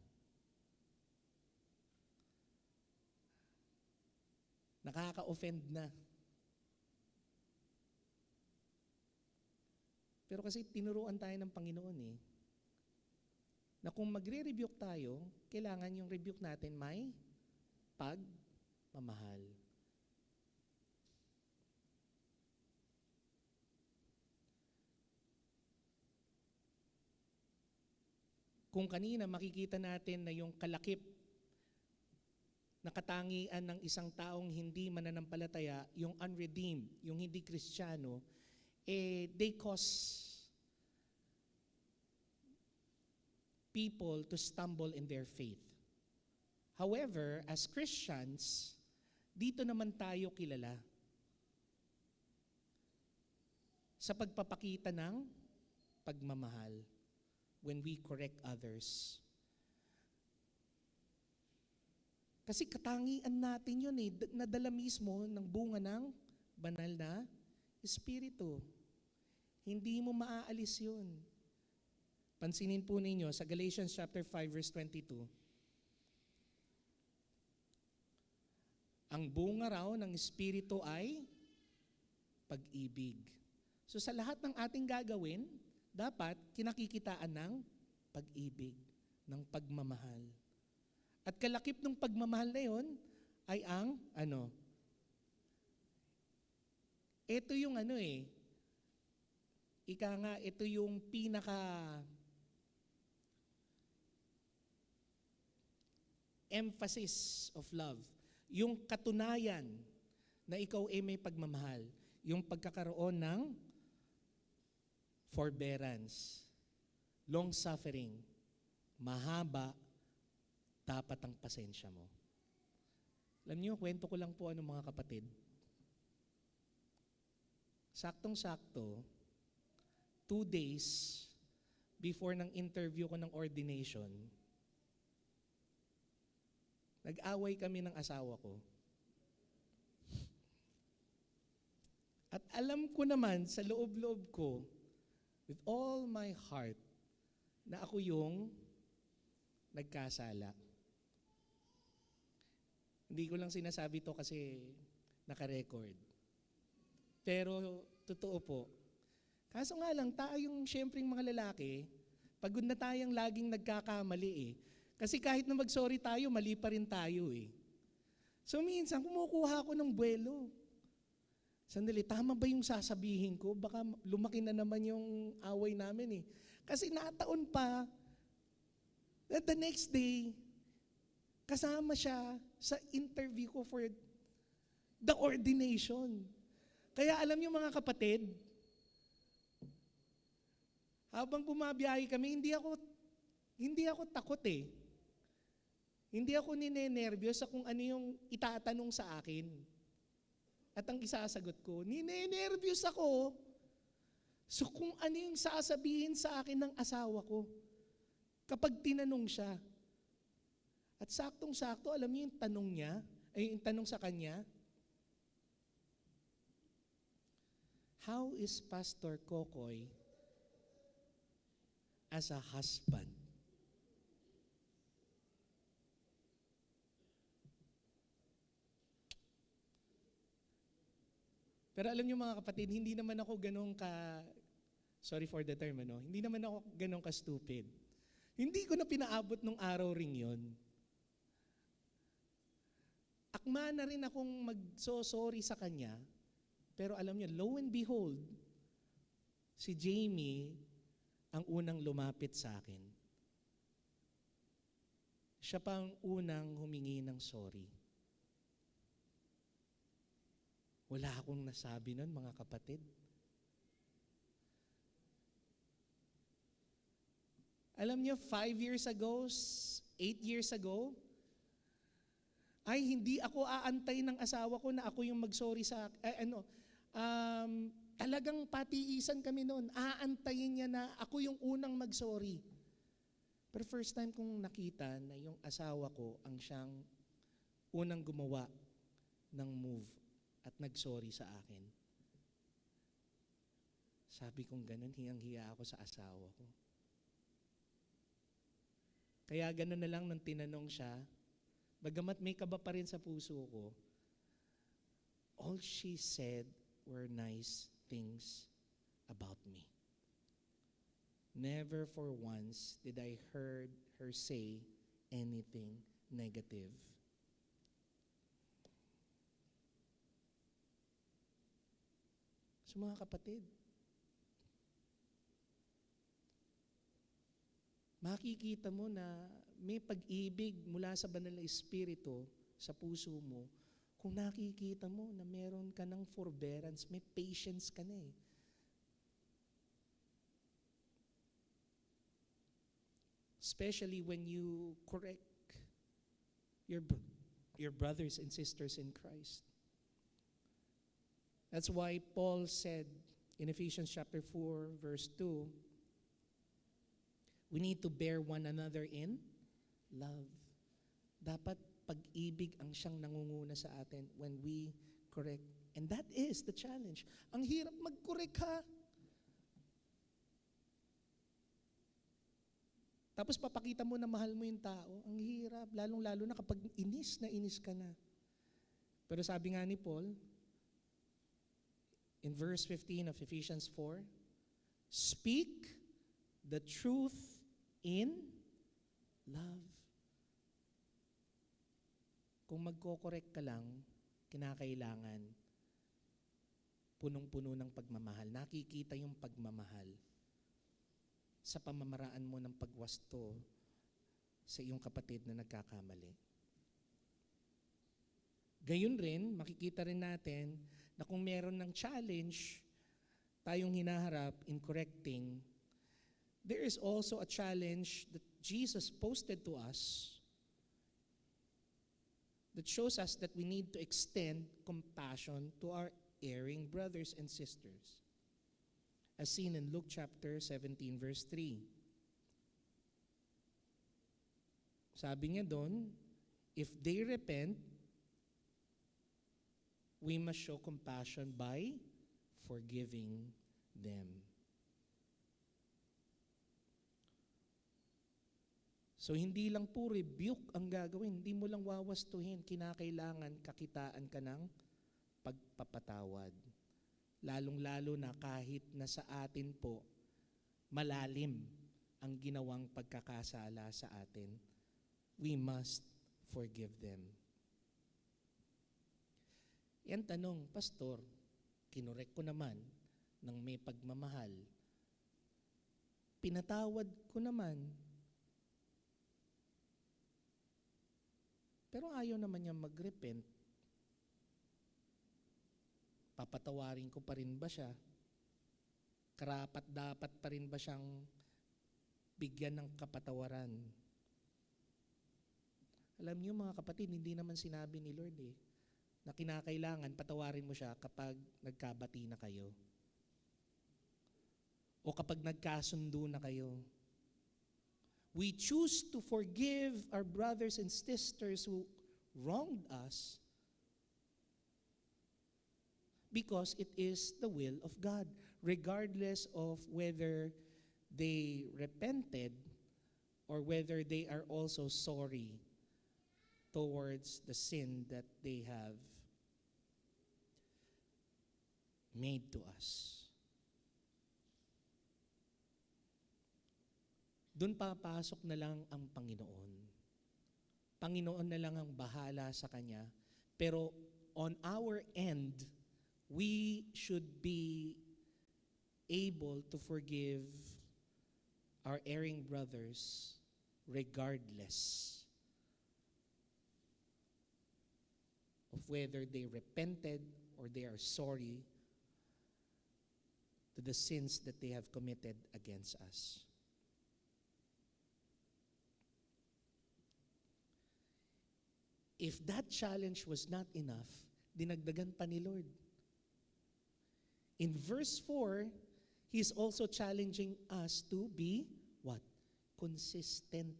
nakaka-offend na. Pero kasi tinuruan tayo ng Panginoon na kung magre-rebuke tayo, kailangan yung rebuke natin may pagmamahal. Kung kanina makikita natin na yung kalakip na katangian ng isang taong hindi mananampalataya, yung unredeemed, yung hindi Kristiyano, they cause people to stumble in their faith. However, as Christians, dito naman tayo kilala sa pagpapakita ng pagmamahal when we correct others. Kasi katangian natin yun nadala mismo ng bunga ng banal na Espiritu. Hindi mo maaalis yun. Pansinin po ninyo sa Galatians chapter 5 verse 22. Ang bunga raw ng Espiritu ay pag-ibig. So sa lahat ng ating gagawin, dapat kinakikitaan ng pag-ibig, ng pagmamahal. At kalakip ng pagmamahal na yun ay ang ito yung ika nga, ito yung pinaka emphasis of love. Yung katunayan na ikaw ay may pagmamahal. Yung pagkakaroon ng forbearance, long-suffering, mahaba, dapat ang pasensya mo. Alam niyo, kwento ko lang po mga kapatid. Saktong-sakto, 2 days before ng interview ko ng ordination, nag-away kami ng asawa ko. At alam ko naman sa loob-loob ko, with all my heart, na ako yung nagkasala. Hindi ko lang sinasabi to kasi naka-record. Pero totoo po. Kaso nga lang, tayong syempreng mga lalaki, pagod na tayong laging nagkakamali Kasi kahit na mag-sorry tayo, mali pa rin tayo So minsan, kumukuha ako ng buwelo. Sandali, tama ba yung sasabihin ko? Baka lumaki na naman yung away namin Kasi nataon pa, that the next day, kasama siya sa interview ko for the ordination. Kaya alam niyo mga kapatid, habang bumabiyahe kami, hindi ako takot Hindi ako ninenervyos sa kung ano yung itatanong sa akin. At ang isasagot ko, ninenervyos ako so kung ano yung sasabihin sa akin ng asawa ko kapag tinanong siya. At saktong-sakto, alam niyo yung tanong niya, yung tanong sa kanya, how is Pastor Kokoy as a husband? Pero alam niyo mga kapatid, hindi naman ako ganun sorry for the term, hindi naman ako ganun ka-stupid. Hindi ko na pinaabot nung araw ring yon. Akma na rin akong magso-sorry sa kanya, pero alam niyo, lo and behold, si Jamie ang unang lumapit sa akin. Siya pa ang unang humingi ng sorry. Wala akong nasabi nun, mga kapatid. Alam niyo, 5 years ago, 8 years ago, ay hindi ako aantay ng asawa ko na ako yung mag-sorry sa, talagang patiisan kami noon. Aantayin niya na ako yung unang mag-sorry. Pero first time kong nakita na yung asawa ko ang siyang unang gumawa ng move at nag-sorry sa akin. Sabi kong ganun, hiyang-hiya ako sa asawa ko. Kaya ganun na lang nung tinanong siya, bagamat may kaba pa rin sa puso ko, all she said were nice things about me. Never for once did I heard her say anything negative. So mga kapatid, makikita mo na may pag-ibig mula sa banal na espiritu sa puso mo kung nakikita mo na meron ka ng forbearance, may patience ka na eh. Especially when you correct your brothers and sisters in Christ. That's why Paul said in Ephesians chapter 4, verse 2, we need to bear one another in love. Dapat pag-ibig ang siyang nangunguna sa atin when we correct. And that is the challenge. Ang hirap mag-correct ha. Tapos papakita mo na mahal mo yung tao. Ang hirap, lalong-lalo na kapag inis na inis ka na. Pero sabi nga ni Paul, in verse 15 of Ephesians 4, speak the truth in love. Kung magko-correct ka lang, kinakailangan punong-puno ng pagmamahal. Nakikita yung pagmamahal sa pamamaraan mo ng pagwasto sa iyong kapatid na nagkakamali. Gayun rin, makikita rin natin na kung meron ng challenge tayong hinaharap in correcting, there is also a challenge that Jesus posted to us that shows us that we need to extend compassion to our erring brothers and sisters, as seen in Luke chapter 17, verse 3. Sabi niya doon, if they repent, we must show compassion by forgiving them. So hindi lang po rebuke ang gagawin, hindi mo lang wawastuhin, kinakailangan kakitaan ka ng pagpapatawad. Lalong-lalo na kahit na sa atin po, malalim ang ginawang pagkakasala sa atin, we must forgive them. Yan tanong, Pastor, kinorek ko naman ng may pagmamahal. Pinatawad ko naman. Pero ayaw naman niya mag-repent. Papatawarin ko pa rin ba siya? Karapat dapat pa rin ba siyang bigyan ng kapatawaran? Alam niyo mga kapatid, hindi naman sinabi ni Lord na kinakailangan patawarin mo siya kapag nagkabati na kayo. O kapag nagkasundo na kayo. We choose to forgive our brothers and sisters who wronged us because it is the will of God, regardless of whether they repented or whether they are also sorry towards the sin that they have. made to us. Doon papasok na lang ang Panginoon. Panginoon na lang ang bahala sa Kanya. Pero on our end, we should be able to forgive our erring brothers regardless of whether they repented or they are sorry to the sins that they have committed against us. If that challenge was not enough, dinagdagan pa ni Lord. In verse 4, He's also challenging us to be what? Consistent.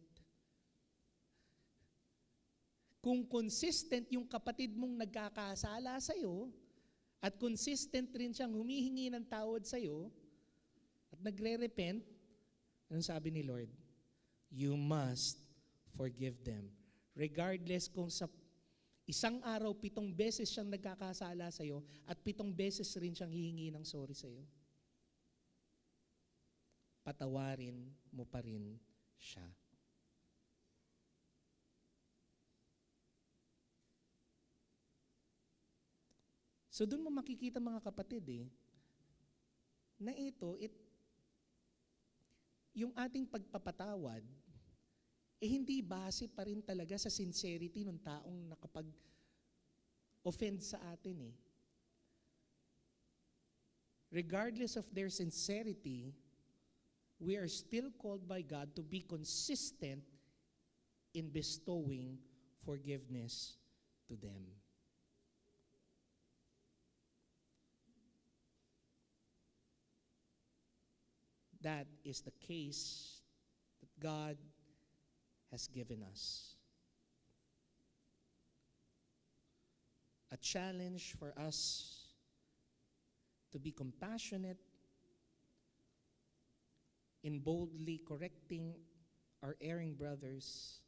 Kung consistent yung kapatid mong nagkakasala sa'yo, at consistent rin siyang humihingi ng tawad sa'yo, at nagre-repent, anong sabi ni Lord? You must forgive them. Regardless kung sa isang araw, 7 beses siyang nagkakasala sa'yo, at 7 beses rin siyang hihingi ng sorry sa'yo. Patawarin mo pa rin siya. So doon mo makikita mga kapatid na yung ating pagpapatawad, hindi base pa rin talaga sa sincerity ng taong nakapag-offend sa atin Regardless of their sincerity, we are still called by God to be consistent in bestowing forgiveness to them. That is the case that God has given us. A challenge for us to be compassionate in boldly correcting our erring brothers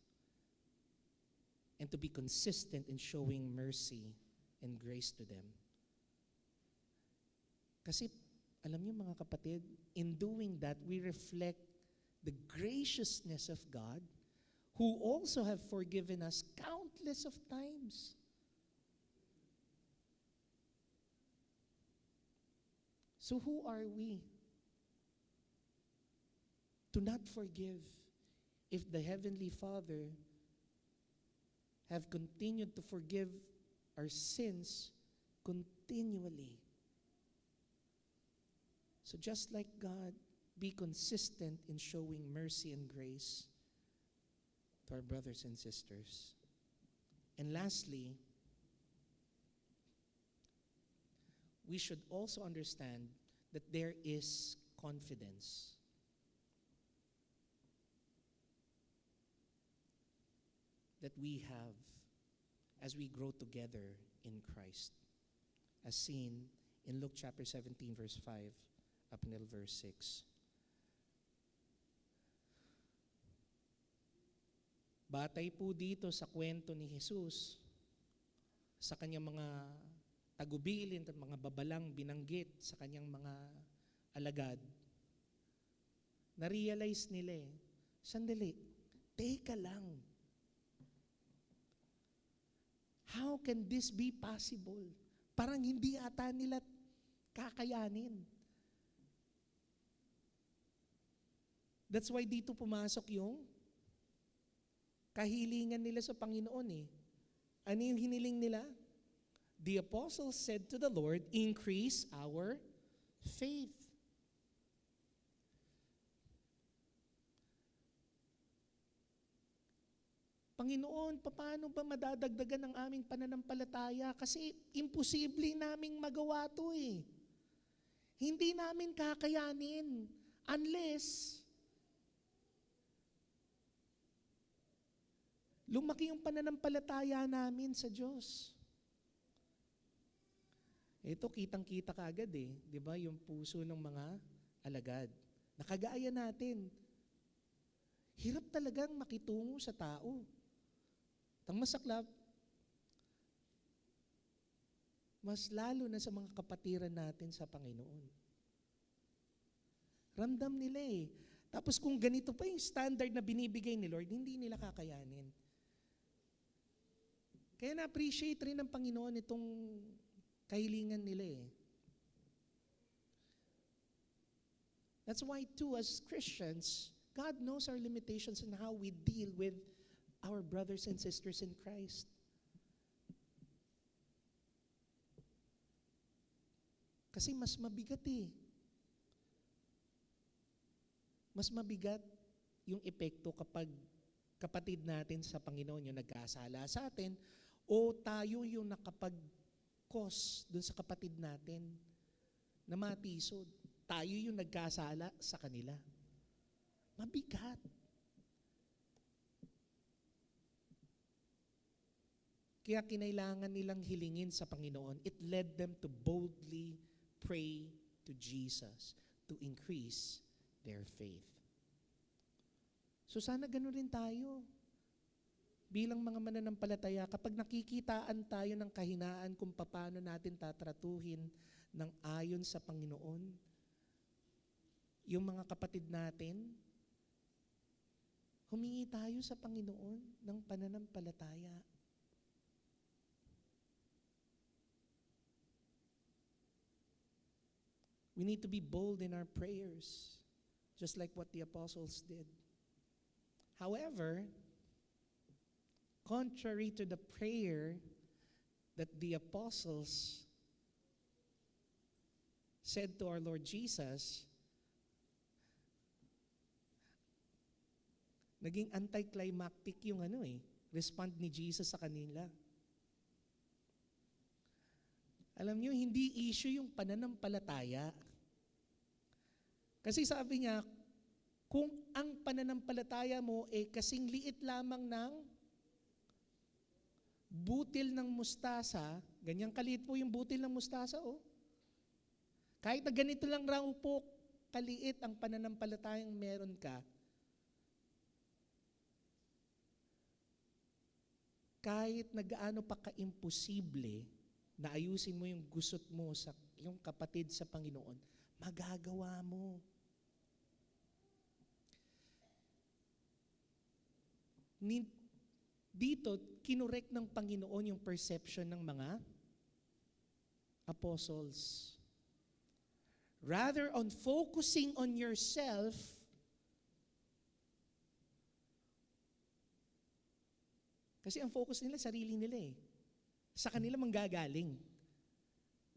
and to be consistent in showing mercy and grace to them. Kasi alam niyo mga kapatid, in doing that, we reflect the graciousness of God who also have forgiven us countless of times. So who are we to not forgive if the Heavenly Father have continued to forgive our sins continually? So just like God, be consistent in showing mercy and grace to our brothers and sisters. And lastly, we should also understand that there is confidence. That we have as we grow together in Christ, as seen in Luke chapter 17, verse 5, up until verse 6. Batay po dito sa kwento ni Jesus, sa kanyang mga tagubilin at mga babalang binanggit sa kanyang mga alagad, na-realize nila sandali, teka lang. How can this be possible? Parang hindi ata nila kakayanin. That's why dito pumasok yung kahilingan nila sa Panginoon Ano yung hiniling nila? The apostles said to the Lord, increase our faith. Panginoon, paano ba madadagdagan ang aming pananampalataya? Kasi imposible naming magawa to Hindi namin kakayanin unless lumaki yung pananampalataya namin sa Diyos. Ito, kitang-kita ka agad di ba? Yung puso ng mga alagad. Nakagaya natin. Hirap talagang makitungo sa tao. Tang masaklap, mas lalo na sa mga kapatiran natin sa Panginoon. Ramdam nila eh. Tapos kung ganito pa yung standard na binibigay ni Lord, hindi nila kakayanin. Kaya na-appreciate rin ng Panginoon itong kahilingan nila eh. That's why too, as Christians, God knows our limitations and how we deal with our brothers and sisters in Christ. Kasi mas mabigat eh. Mas mabigat yung epekto kapag kapatid natin sa Panginoon yung nagkasala sa atin o tayo yung nakapag-cause dun sa kapatid natin na matisod. Tayo yung nagkasala sa kanila. Mabigat. Kaya kinailangan nilang hilingin sa Panginoon. It led them to boldly pray to Jesus to increase their faith. So sana ganun rin tayo. Bilang mga mananampalataya, kapag nakikitaan tayo ng kahinaan kung paano natin tatratuhin ng ayon sa Panginoon, yung mga kapatid natin, humingi tayo sa Panginoon ng pananampalataya. We need to be bold in our prayers, just like what the apostles did. However, contrary to the prayer that the apostles said to our Lord Jesus, naging anticlimactic yung respond ni Jesus sa kanila. Alam niyo, hindi issue yung pananampalataya. Kasi sabi niya, kung ang pananampalataya mo kasing liit lamang ng butil ng mustasa, ganyang kaliit po yung butil ng mustasa, Kahit na ganito lang raw po kaliit ang pananampalatayang meron ka, kahit na gaano pa ka-imposible na ayusin mo yung gusot mo sa yung kapatid sa Panginoon, magagawa mo. Dito, kinurek ng Panginoon yung perception ng mga apostles. Rather on focusing on yourself, kasi ang focus nila, sarili nila eh. Sa kanila manggagaling.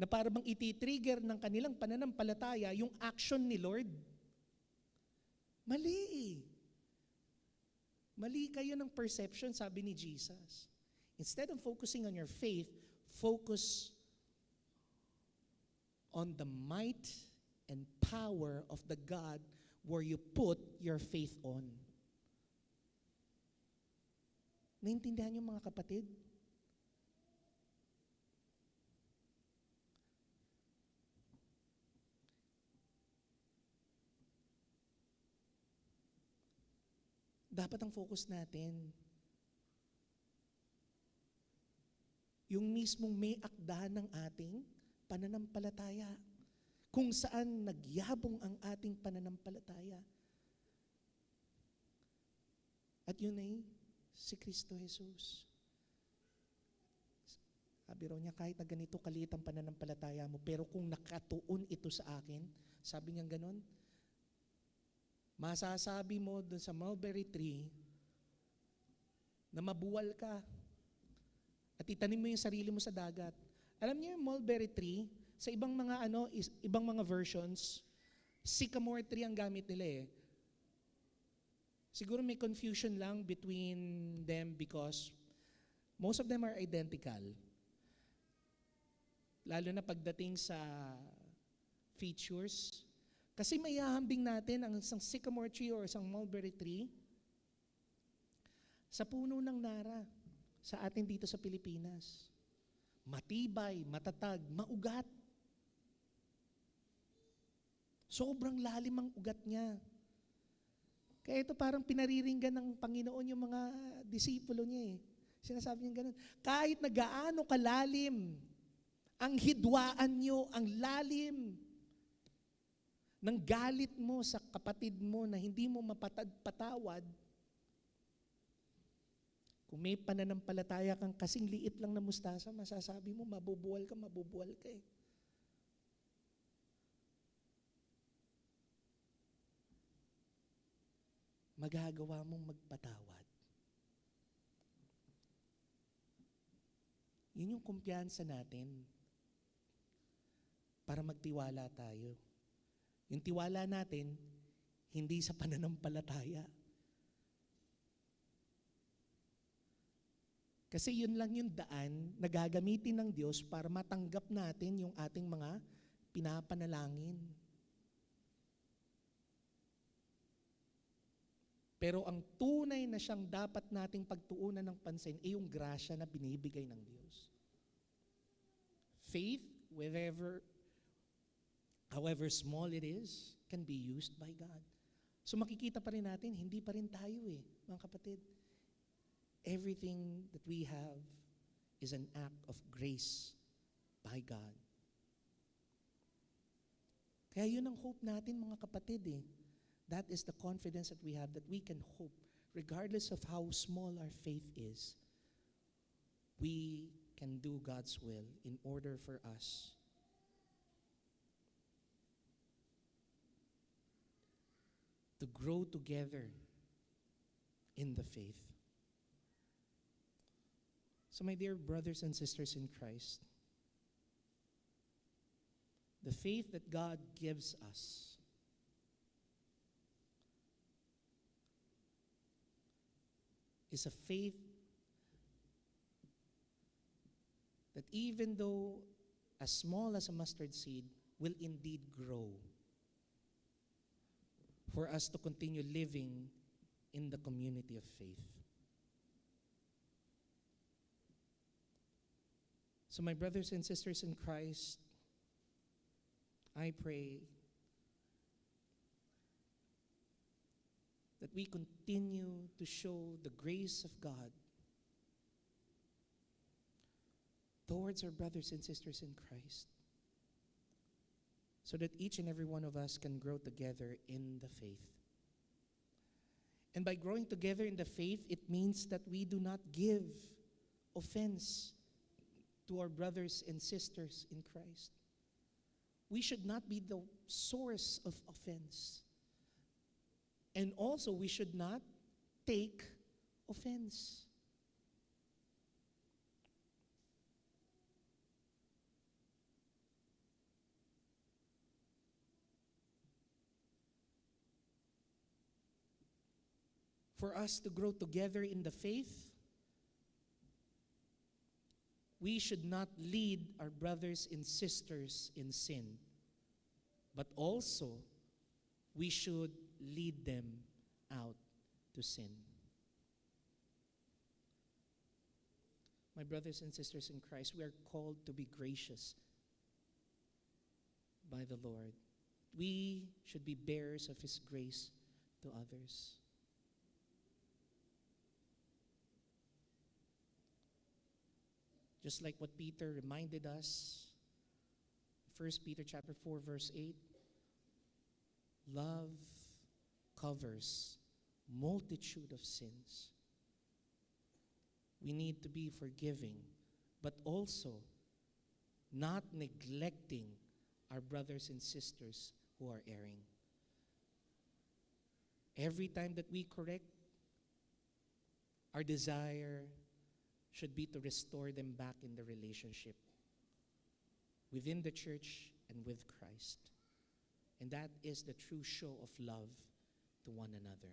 Na para bang iti-trigger ng kanilang pananampalataya yung action ni Lord. Mali eh. Mali kayo ng perception, sabi ni Jesus. Instead of focusing on your faith, focus on the might and power of the God where you put your faith on. Naintindihan niyo mga kapatid? Dapat ang focus natin yung mismong may akda ng ating pananampalataya. Kung saan nagyabong ang ating pananampalataya. At yun ay si Kristo Jesus. Sabi raw niya, kahit na ganito kaliit ang pananampalataya mo, pero kung nakatuon ito sa akin, sabi niya ganon, masasabi mo dun sa mulberry tree na mabuwal ka at itanim mo yung sarili mo sa dagat. Alam niyo yung mulberry tree, sa ibang mga ibang mga versions, sycamore tree ang gamit nila eh. Siguro may confusion lang between them because most of them are identical. Lalo na pagdating sa features. Kasi may hahambing natin ang isang sycamore tree or isang mulberry tree sa puno ng nara sa atin dito sa Pilipinas. Matibay, matatag, maugat. Sobrang lalim ang ugat niya. Kaya ito parang pinariringgan ng Panginoon yung mga disipulo niya eh. Sinasabi niya ganun, kahit na gaano kalalim ang hidwaan nyo, ang lalim ng galit mo sa kapatid mo na hindi mo mapatawad, kung may pananampalataya kang kasing liit lang na mustasa, masasabi mo, mabubuwal ka eh. Magagawa mong magpatawad. Yun yung kumpiyansa natin para magtiwala tayo. Yung tiwala natin, hindi sa pananampalataya. Kasi yun lang yung daan na gagamitin ng Diyos para matanggap natin yung ating mga pinapanalangin. Pero ang tunay na siyang dapat nating pagtuunan ng pansin ay yung grasya na binibigay ng Diyos. Faith, however small it is, can be used by God. So makikita pa rin natin, hindi pa rin tayo mga kapatid. Everything that we have is an act of grace by God. Kaya yun ang hope natin mga kapatid That is the confidence that we have, that we can hope, regardless of how small our faith is, we can do God's will in order for us to grow together in the faith. So my dear brothers and sisters in Christ, the faith that God gives us is a faith that even though as small as a mustard seed will indeed grow for us to continue living in the community of faith. So my brothers and sisters in Christ, I pray that we continue to show the grace of God towards our brothers and sisters in Christ, so that each and every one of us can grow together in the faith. And by growing together in the faith, it means that we do not give offense to our brothers and sisters in Christ. We should not be the source of offense. And also, we should not take offense. For us to grow together in the faith, we should not lead our brothers and sisters in sin, but also we should lead them out to sin. My brothers and sisters in Christ, we are called to be gracious by the Lord. We should be bearers of His grace to others. Just like what Peter reminded us, 1 Peter chapter 4, verse 8, love covers multitude of sins. We need to be forgiving, but also not neglecting our brothers and sisters who are erring. Every time that we correct, our desire should be to restore them back in the relationship within the church and with Christ. And that is the true show of love to one another.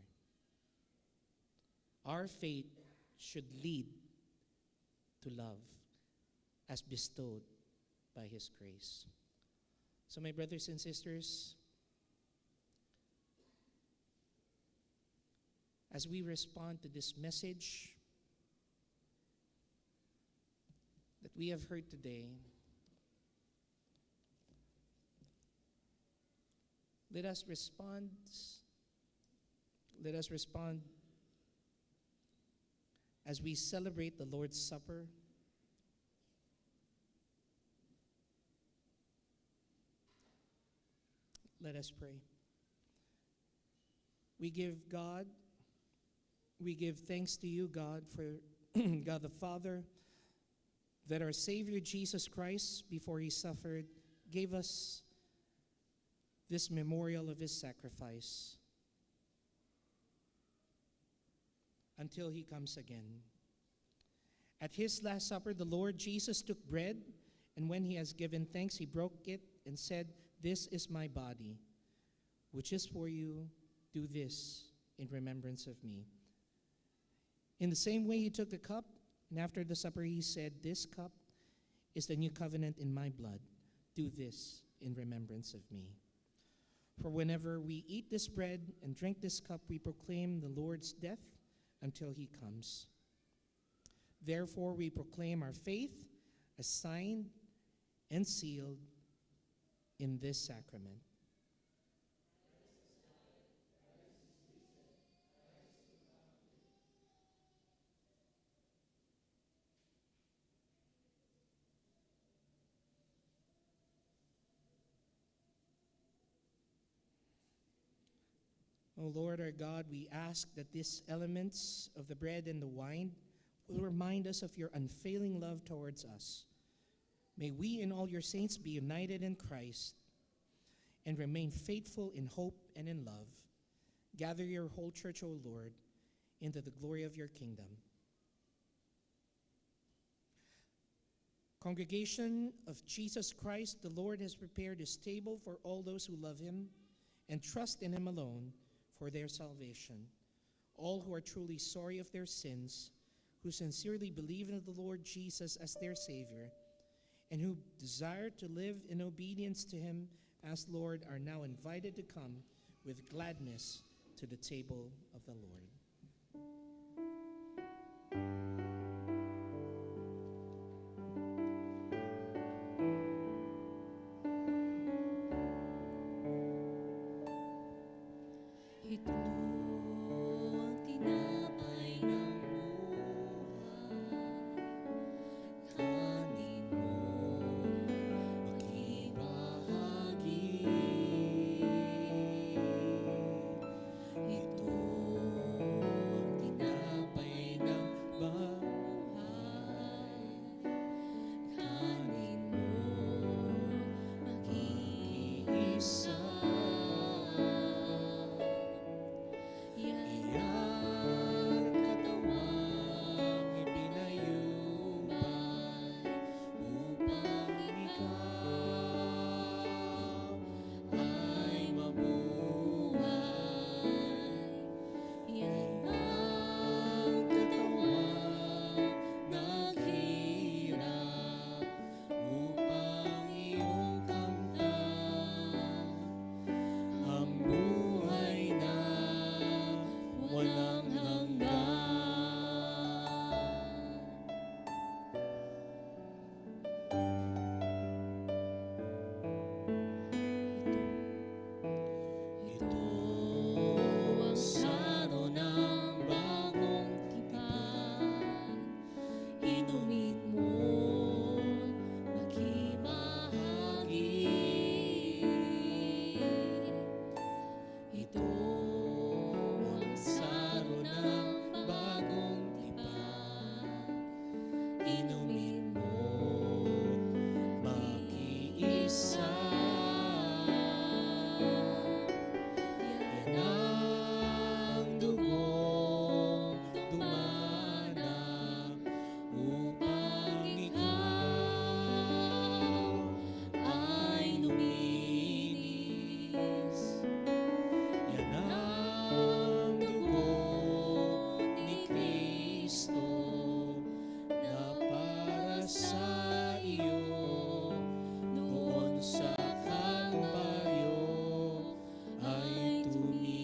Our faith should lead to love as bestowed by His grace. So my brothers and sisters, as we respond to this message that we have heard today, let us respond as we celebrate the Lord's Supper Let us pray. We give thanks to you, God, for God the Father, that our Savior Jesus Christ, before he suffered, gave us this memorial of his sacrifice until he comes again. At his Last Supper, the Lord Jesus took bread, and when he has given thanks, he broke it and said, "This is my body, which is for you. Do this in remembrance of me." In the same way, he took the cup, and after the supper, he said, "This cup is the new covenant in my blood. Do this in remembrance of me." For whenever we eat this bread and drink this cup, we proclaim the Lord's death until he comes. Therefore, we proclaim our faith as signed and sealed in this sacrament. O Lord our God, we ask that these elements of the bread and the wine will remind us of your unfailing love towards us. May we and all your saints be united in Christ and remain faithful in hope and in love. Gather your whole church, O Lord, into the glory of your kingdom. Congregation of Jesus Christ, the Lord has prepared his table for all those who love him and trust in him alone for their salvation. All who are truly sorry of their sins, who sincerely believe in the Lord Jesus as their Savior, and who desire to live in obedience to him as Lord, are now invited to come with gladness to the table of the Lord. Ito ang tinapay ng buhay, kanin mo makibahagi. Ito ang tinapay ng buhay, kanin mo makiisa. Iyang katawang ipinayubay upang ikaw ay mabuhay. Iyang katawang naghirap upang iyong kamtan ang buhay na walang hanggan. Ito ang saro ng bagong tipan. Inumin mo, makibahagi. Ito ang saro ng bagong tipan. Inumin mo, makiisa. Yan ang dugong dumanap upang ikaw ay luminis. Yan ang dugo ni Kristo na para sa iyo noon sa Kalbaryo ay tumigis.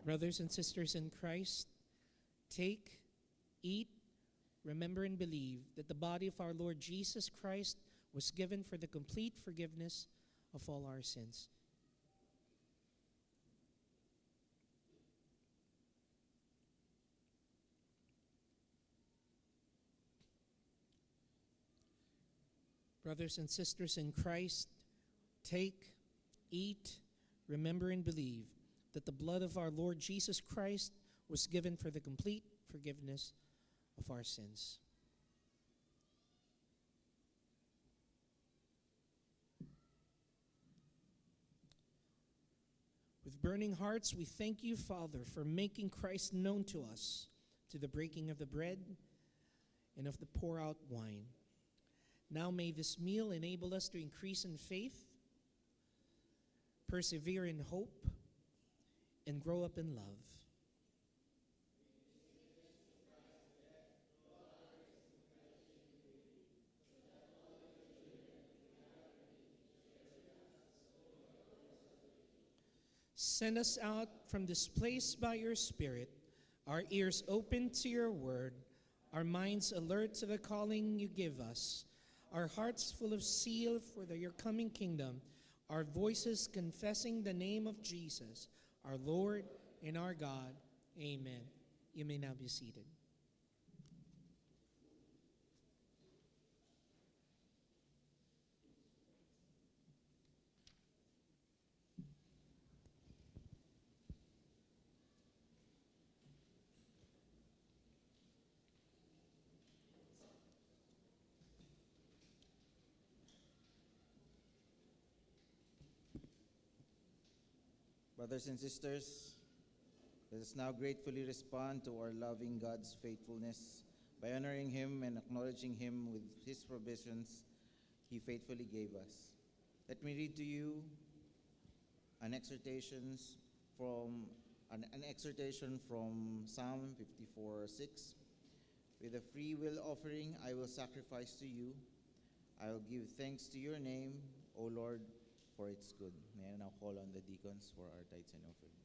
Brothers and sisters in Christ, take, eat, remember and believe that the body of our Lord Jesus Christ was given for the complete forgiveness of all our sins. Brothers and sisters in Christ, take, eat, remember, and believe that the blood of our Lord Jesus Christ was given for the complete forgiveness of our sins. With burning hearts, we thank you, Father, for making Christ known to us, to the breaking of the bread and of the pour out wine. Now may this meal enable us to increase in faith, persevere in hope, and grow up in love. Send us out from this place by your Spirit, our ears open to your word, our minds alert to the calling you give us, our hearts full of zeal for your coming kingdom, our voices confessing the name of Jesus, our Lord and our God. Amen. You may now be seated. Brothers and sisters, let us now gratefully respond to our loving God's faithfulness by honoring Him and acknowledging Him with His provisions He faithfully gave us. Let me read to you an exhortation from Psalm 54:6. With a free will offering, I will sacrifice to you. I will give thanks to your name, O Lord, for its good. May I now call on the deacons for our tithes and offering.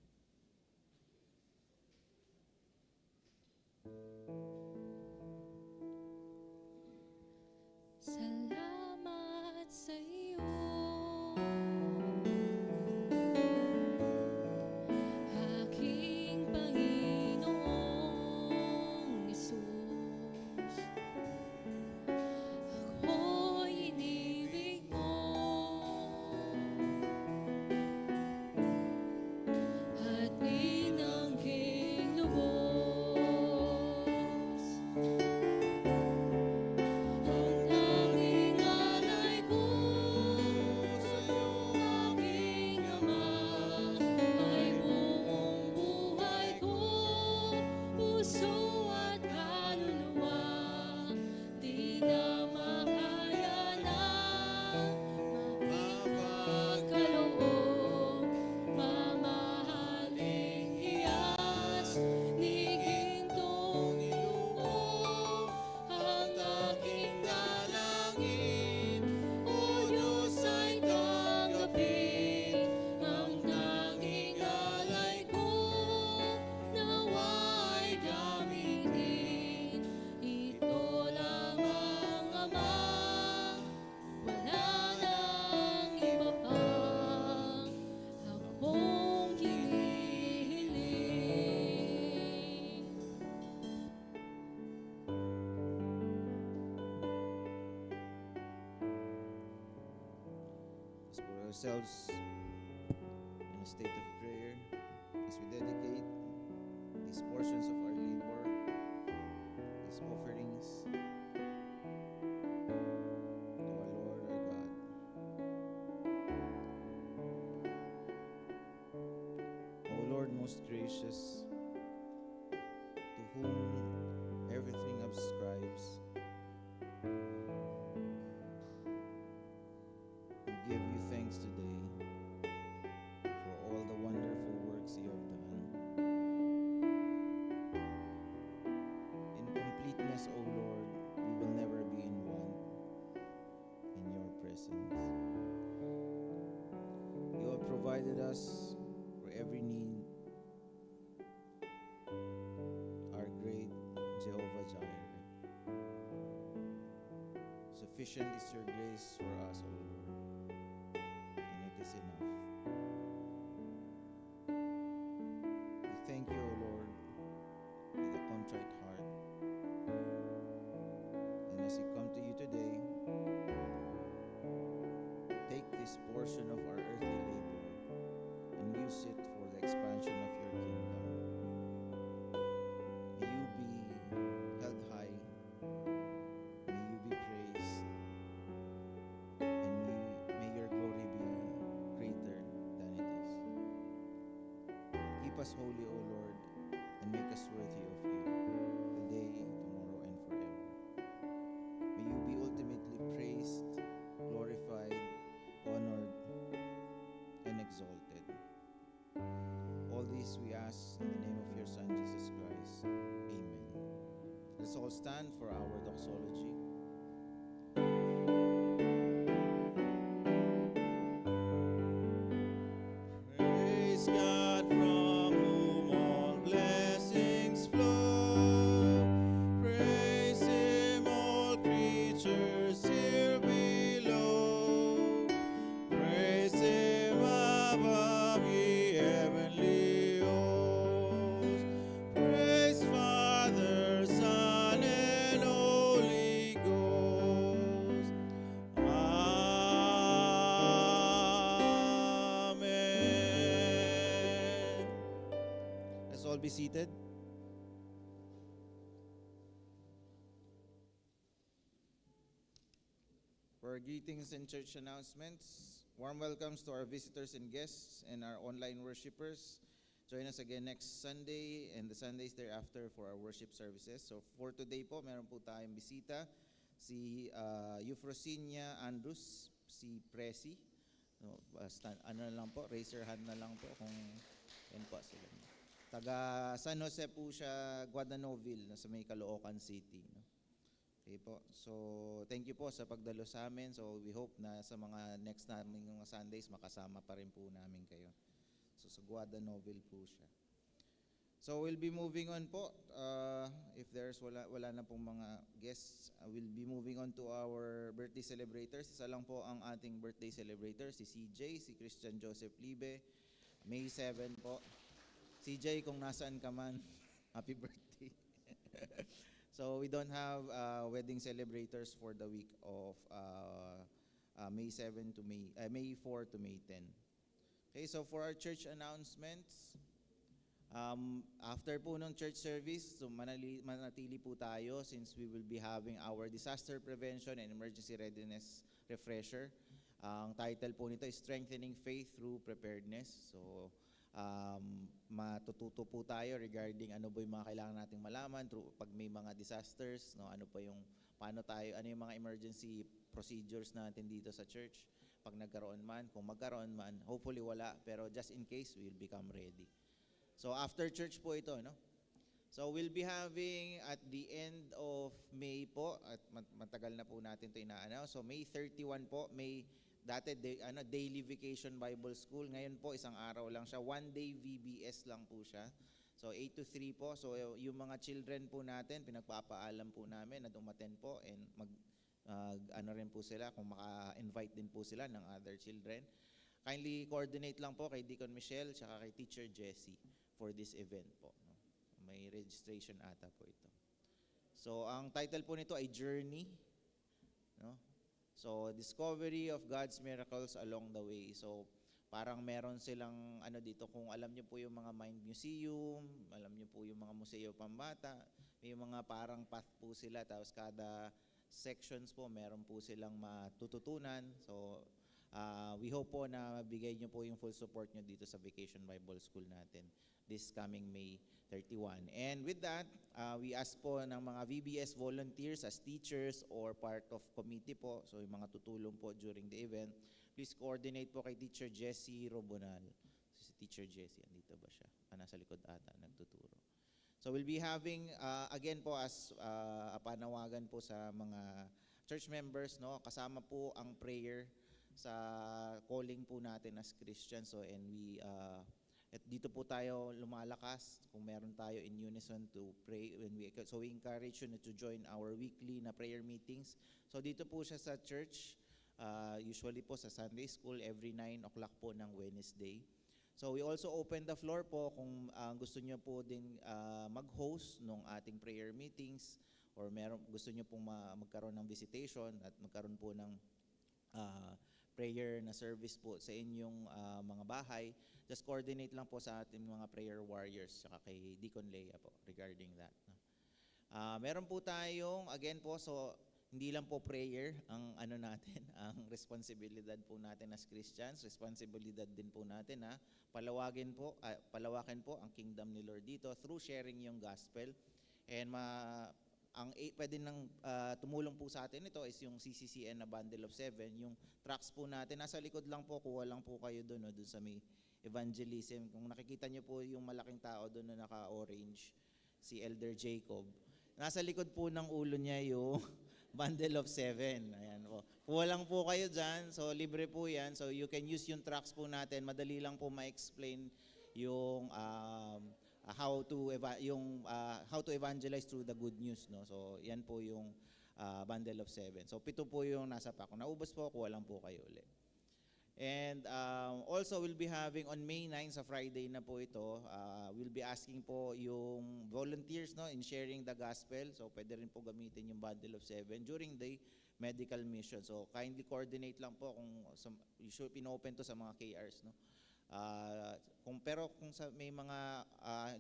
Salamat sa iyo, aking Panginoong Hesus. Ako'y inibig mo at inangking lubos. Ang tanging alay ko sa iyo, aking Ama, ay buong buhay ko, puso at kaluluwa. Di na makaya ng mapagkaloob, mamahaling hiyas, ni gintong niluko ang aking dalangin. O Diyos, ay tanggapin ang tanging alay ko, nawa'y gamitin. Ito lamang, Ama, wala nang iba pang akong hinihiling. Let's put ourselves in a state of prayer as we dedicate these portions of our labor, these offerings, to our Lord our God. O Lord most gracious, to whom everything ascribes, we give you thanks today for all the wonderful works you have done. In completeness, O Lord, we will never be in want in your presence. You have provided us for every need. Our great Jehovah Jireh. Sufficient is your grace for us, O Lord, and it is enough. We thank you, O Lord, with a contrite heart. And as we come to you today, portion of our earthly labor and use it for the expansion of your kingdom. May you be held high, may you be praised, and may your glory be greater than it is. Keep us holy, O Lord, and make us worthy of you, today, tomorrow, and forever. May you be ultimately praised, glorified, honored, and exalted. All this we ask in the name of your Son, Jesus Christ. Amen. Let's all stand for our doxology. Praise God from whom all blessings flow. Praise Him, all creatures here below. Praise Him above, ye heavenly hosts. Praise Father, Son, and Holy Ghost. Amen. Let's all be seated. For our greetings and church announcements, warm welcomes to our visitors and guests and our online worshipers. Join us again next Sunday and the Sundays thereafter for our worship services. So for today po, meron po tayong bisita, si Eufrosinia Andrus, si Presi. No, basta, ano na lang po, raise your hand na lang po kung yan po sila. Taga San Jose po siya, Guadanoville, nasa may Caloocan City. No? Okay po. So, thank you po sa pagdalo sa amin. So, we hope na sa mga next naming mga Sundays, makasama pa rin po namin kayo. So, sa Guadanoville po siya. So, we'll be moving on po. If there's wala na pong mga guests, we'll be moving on to our birthday celebrators. Isa lang po ang ating birthday celebrator, si CJ, si Christian Joseph Libe. May 7 po. CJ, kung nasaan ka man, happy birthday. So we don't have wedding celebrators for the week of May 7 to May 4 to May 10. Okay, so for our church announcements, after po ng church service, so manatili po tayo since we will be having our disaster prevention and emergency readiness refresher. Ang title po nito is Strengthening Faith Through Preparedness. So matututo po tayo regarding ano ba yung mga kailangan nating malaman pag may mga disasters, no? Ano yung mga emergency procedures natin dito sa church pag nagkaroon man, kung magkaroon man, hopefully wala, pero just in case, we'll become ready. So after church po ito, no? So we'll be having at the end of May po, at matagal na po natin ito ina-announce. So May 31 po, daily vacation Bible School. Ngayon po, isang araw lang siya. 1 day VBS lang po siya. So 8 to 3 po. So yung mga children po natin, pinagpapaalam po namin na dumaten po and rin po sila, kung maka-invite din po sila ng other children. Kindly coordinate lang po kay Deacon Michelle tsaka kay Teacher Jessie for this event po. No? May registration ata po ito. So ang title po nito ay Journey. No? So, discovery of God's miracles along the way. So, parang meron silang dito, kung alam niyo po yung mga Mind Museum, alam niyo po yung mga Museo Pambata, may mga parang path po sila, tapos kada sections po, meron po silang matututunan. So, we hope po na mabigay niyo po yung full support niyo dito sa Vacation Bible School natin this coming May 31. And with that, we ask po ng mga VBS volunteers as teachers or part of committee po, so yung mga tutulong po during the event, please coordinate po kay Teacher Jessie Robonal. Si Teacher Jessie, andito ba siya? Nasa likod ata, nagtuturo. So we'll be having, again po as panawagan po sa mga church members, no, kasama po ang prayer sa calling po natin as Christians. So, and at dito po tayo lumalakas kung meron tayo in unison to pray so we encourage you to join our weekly na prayer meetings. So dito po siya sa church, usually po sa Sunday school every 9 o'clock po ng Wednesday. So we also open the floor po kung gusto niyo po din mag-host ng ating prayer meetings or gusto niyo pong magkaroon ng visitation at magkaroon po ng prayer na service po sa inyong mga bahay, just coordinate lang po sa ating mga prayer warriors saka kay Deacon Lea po regarding that. No? Meron po tayong, again po, so hindi lang po prayer ang ano natin, ang responsibilidad po natin as Christians, responsibilidad din po natin na palawakin po ang kingdom ni Lord dito through sharing yung gospel. And pwede nang tumulong po sa atin ito is yung CCCN na Bundle of 7, yung tracts po natin. Nasa likod lang po, kuha lang po kayo doon, no, doon sa may evangelism. Kung nakikita nyo po yung malaking tao doon na naka-orange, si Elder Jacob. Nasa likod po ng ulo niya yung Bundle of 7. Ayan po. Kuha lang po kayo dyan. So, libre po yan. So, you can use yung tracts po natin. Madali lang po ma-explain yung how to evangelize through the good news. No? So, yan po yung Bundle of 7. So, 7 po yung nasa pack. Kung naubos po, kuha lang po kayo ulit. And also, we'll be having on May 9 sa Friday na po ito, we'll be asking po yung volunteers, no, in sharing the gospel. So, pwede rin po gamitin yung Bundle of 7 during the medical mission. So, kindly coordinate lang po kung usually pinopen to sa mga KRs. No? Kung may mga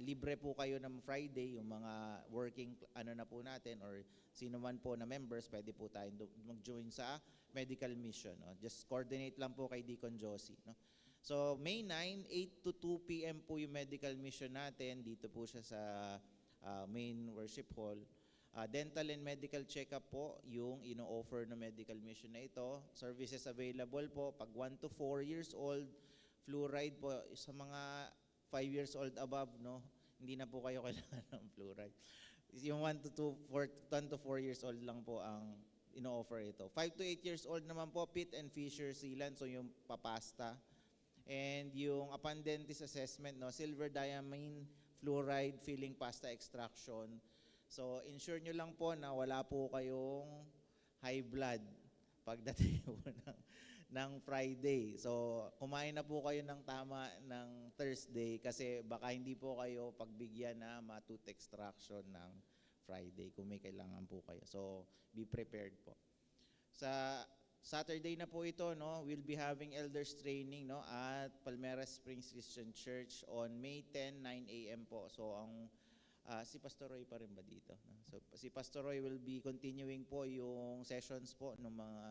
libre po kayo ng Friday, yung mga working na po natin or sino man po na members, pwede po tayong mag-join sa medical mission. No? Just coordinate lang po kay Deacon Josie. No? So May 9, 8 to 2 p.m. po yung medical mission natin. Dito po siya sa main worship hall. Dental and medical check-up po yung ino-offer na medical mission na ito. Services available po pag 1 to 4 years old. Fluoride po sa mga 5 years old above, no? Hindi na po kayo kailangan ng fluoride. Yung 1 to 4 years old lang po ang ino-offer ito. 5 to 8 years old naman po, pit and fissure sealant, so yung papasta. And yung appendix assessment, no? Silver diamine fluoride filling pasta extraction. So ensure nyo lang po na wala po kayong high blood pagdating po ng Friday. So, kumain na po kayo ng tama ng Thursday kasi baka hindi po kayo pagbigyan na ma-tooth extraction ng Friday kung may kailangan po kayo. So, be prepared po. Sa Saturday na po ito, no, we'll be having elders training, no, at Palmeras Springs Christian Church on May 10, 9 a.m. po. So, si Pastor Roy pa rin ba dito? No? So, si Pastor Roy will be continuing po yung sessions po ng mga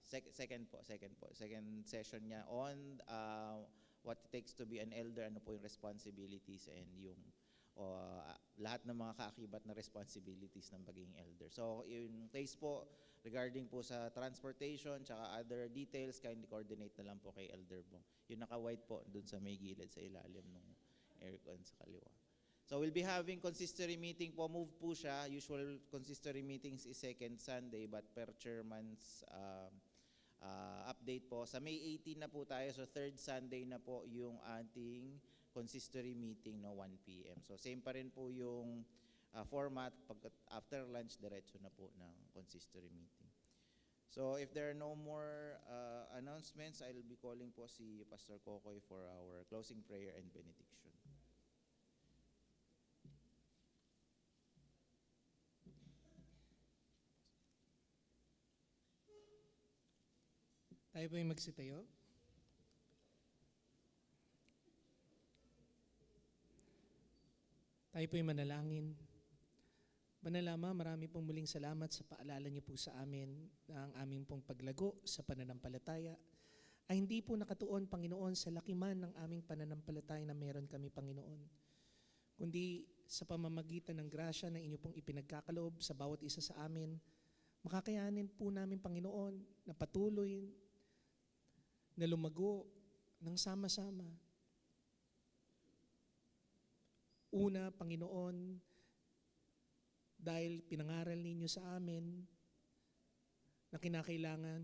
second session niya on what it takes to be an elder, ano po yung responsibilities and yung lahat ng mga kaakibat na responsibilities ng pagiging elder. So in case po regarding po sa transportation tsaka other details, kindly coordinate na lang po kay Elder Bong. Yung naka-white po dun sa may gilid sa ilalim ng aircon sa kaliwa. So we'll be having consistory meeting po, move po siya. Usual consistory meetings is second Sunday but per chairman's update po. Sa May 18 na po tayo, so third Sunday na po yung ating consistory meeting, no, 1 p.m. So same pa rin po yung format, after lunch, diretso na po ng consistory meeting. So if there are no more announcements, I'll be calling po si Pastor Kokoy for our closing prayer and benediction. Tayo po yung magsitayo. Tayo po yung manalangin. Banal Ama, marami pong muling salamat sa paalala niyo po sa amin na ang aming pong paglago sa pananampalataya ay hindi po nakatuon, Panginoon, sa laki man ng aming pananampalataya na meron kami, Panginoon, kundi sa pamamagitan ng grasya na inyo pong ipinagkakaloob sa bawat isa sa amin, makakayanin po namin, Panginoon, na patuloy na lumago ng sama-sama. Una, Panginoon, dahil pinangaral ninyo sa amin na kinakailangan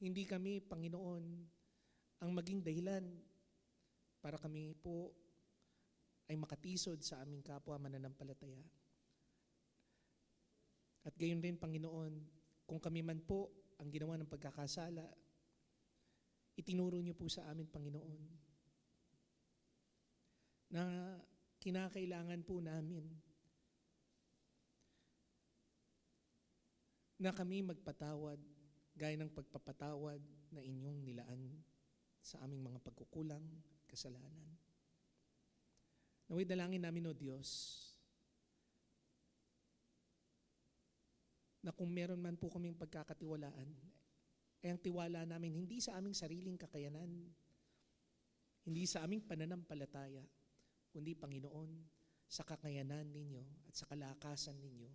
hindi kami, Panginoon, ang maging dahilan para kami po ay makatisod sa aming kapwa mananampalataya. At gayon rin, Panginoon, kung kami man po ang ginawa ng pagkakasala, itinuro niyo po sa amin, Panginoon, na kinakailangan po namin na kami magpatawad gaya ng pagpapatawad na inyong nilaan sa aming mga pagkukulang at kasalanan. Naway dalangin namin, O Diyos, na kung meron man po kaming pagkakatiwalaan, ay ang tiwala namin hindi sa aming sariling kakayanan, hindi sa aming pananampalataya, kundi Panginoon, sa kakayanan ninyo at sa kalakasan ninyo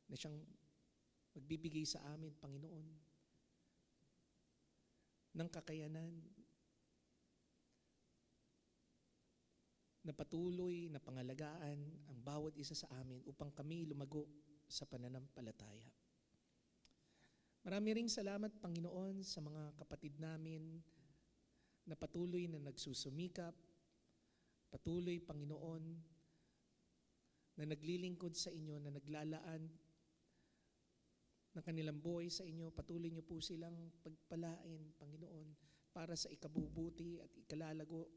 na siyang magbibigay sa amin, Panginoon, ng kakayanan na patuloy na pangalagaan ang bawat isa sa amin upang kami lumago sa pananampalataya. Marami ring salamat, Panginoon, sa mga kapatid namin na patuloy na nagsusumikap, patuloy, Panginoon, na naglilingkod sa inyo, na naglalaan ng kanilang buhay sa inyo. Patuloy niyo po silang pagpalain, Panginoon, para sa ikabubuti at ikalalago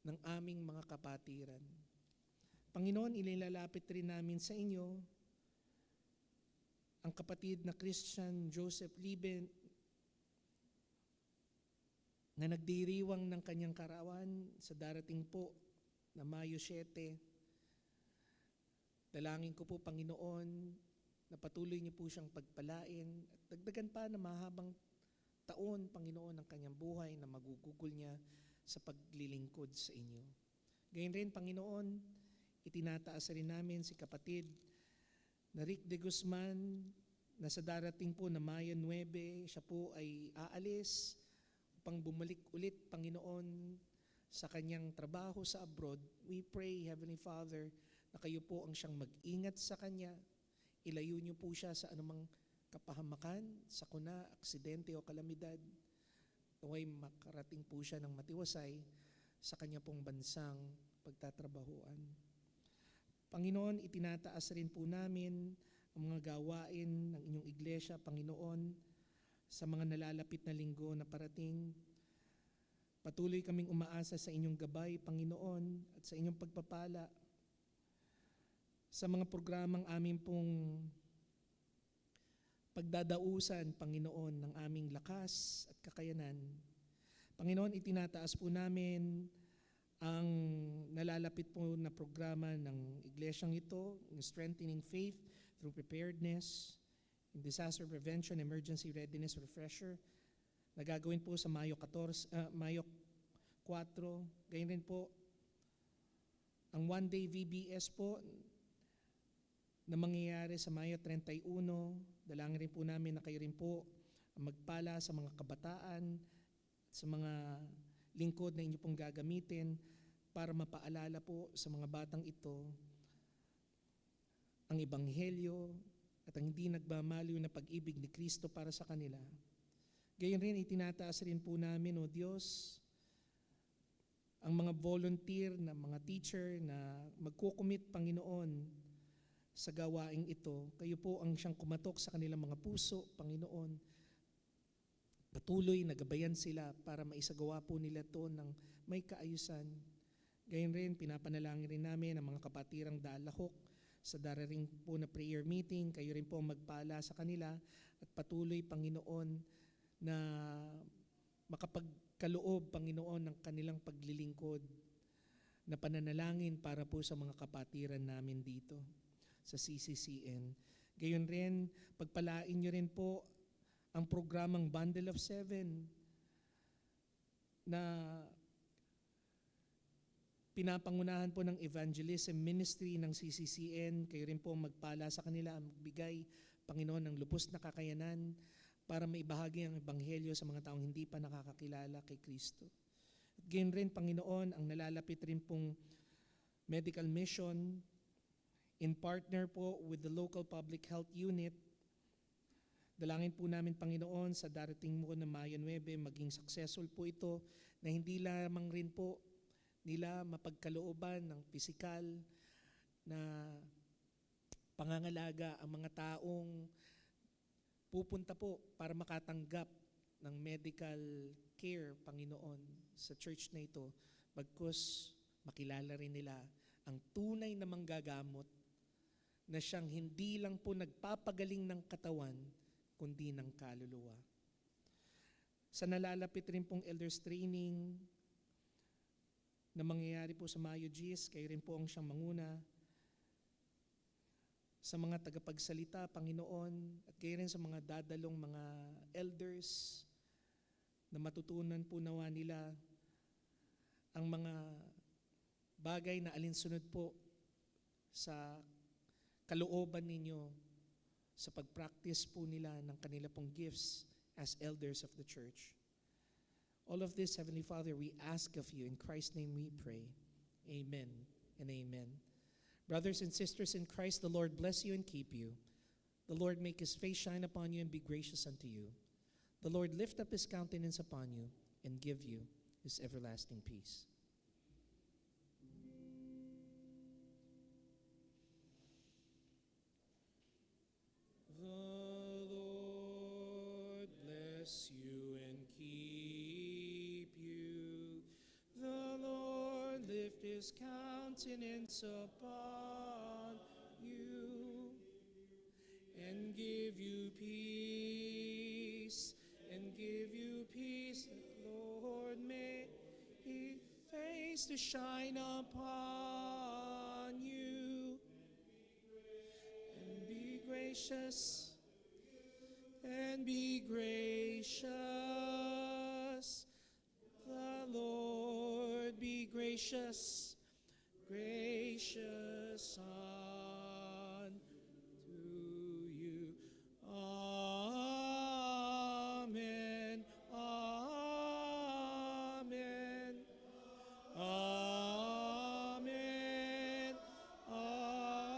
ng aming mga kapatiran. Panginoon, inilalapit rin namin sa inyo ang kapatid na Christian Joseph Liben na nagdiriwang ng kanyang karawan sa darating po na Mayo 7. Dalangin ko po, Panginoon, na patuloy niyo po siyang pagpalain at dagdagan pa na mahabang taon, Panginoon, ang kanyang buhay na magugugol niya sa paglilingkod sa inyo. Gayun rin, Panginoon, itinataas rin namin si kapatid na Rick de Guzman na sa darating po na Mayo 9, siya po ay aalis upang bumalik ulit, Panginoon, sa kanyang trabaho sa abroad. We pray, Heavenly Father, na kayo po ang siyang mag-ingat sa kanya. Ilayo niyo po siya sa anumang kapahamakan, sakuna, aksidente o kalamidad. Naway makarating po siya ng matiwasay sa kanya pong bansang pagtatrabahuan. Panginoon, itinataas rin po namin ang mga gawain ng inyong iglesia, Panginoon, sa mga nalalapit na linggo na parating. Patuloy kaming umaasa sa inyong gabay, Panginoon, at sa inyong pagpapala sa mga programang aming pong pagdadausan, Panginoon, ng aming lakas at kakayanan. Panginoon, itinataas po namin ang nalalapit po na programa ng iglesyang ito, Strengthening Faith through Preparedness, in Disaster Prevention, Emergency Readiness Refresher, na gagawin po sa Mayo 4. Gayon rin po ang one-day VBS po na mangyayari sa Mayo 31. Dalangin rin po namin na kayo rin po ang magpala sa mga kabataan, sa mga lingkod na inyo pong gagamitin para mapaalala po sa mga batang ito ang Ebanghelyo at ang hindi nagmamaliw na pag-ibig ni Kristo para sa kanila. Gayon rin, itinataas rin po namin, O Diyos, ang mga volunteer na mga teacher na magkukumit, Panginoon, sa gawaing ito. Kayo po ang siyang kumatok sa kanilang mga puso, Panginoon. Patuloy na gabayan sila para maisagawa po nila ito ng may kaayusan. Gayon rin, pinapanalangin rin namin ang mga kapatirang Dalahok sa darating po na prayer meeting. Kayo rin po magpala sa kanila at patuloy, Panginoon, na makapagkaloob, Panginoon, ng kanilang paglilingkod na pananalangin para po sa mga kapatiran namin dito sa CCCN. Gayon rin, pagpalain nyo rin po ang programang Bundle of 7 na pinapangunahan po ng evangelism ministry ng CCCN. Kayo rin po magpala sa kanila, magbigay, Panginoon, ng lubos na kakayanan para maibahagi ang ebanghelyo sa mga taong hindi pa nakakakilala kay Kristo. At gayon rin, Panginoon, ang nalalapit rin pong medical mission in partner po with the local public health unit. Dalangin po namin, Panginoon, sa darating mo na Mayo 9, maging successful po ito na hindi lamang rin po nila mapagkalooban ng pisikal na pangangalaga ang mga taong pupunta po para makatanggap ng medical care, Panginoon, sa church na ito, bagkus makilala rin nila ang tunay na manggagamot na siyang hindi lang po nagpapagaling ng katawan, kundi ng kaluluwa. Sa nalalapit rin pong elders training na mangyayari po sa Mayo GIS, kayo rin po ang siyang manguna. Sa mga tagapagsalita, Panginoon, at kayo rin sa mga dadalong mga elders na matutunan po nawa nila ang mga bagay na alinsunod po sa kalooban ninyo sa pag-practice po nila ng kanila pong gifts as elders of the church. All of this, Heavenly Father, we ask of you. In Christ's name we pray. Amen and amen. Brothers and sisters in Christ, the Lord bless you and keep you. The Lord make his face shine upon you and be gracious unto you. The Lord lift up his countenance upon you and give you his everlasting peace. The Lord bless you and keep you. The Lord lift his countenance upon you and give you peace. And give you peace. The Lord may his face to shine upon you and be gracious. And be gracious. The Lord be gracious. Gracious unto you. Amen. Amen. Amen. Amen.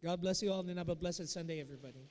God bless you all and have a blessed Sunday, everybody.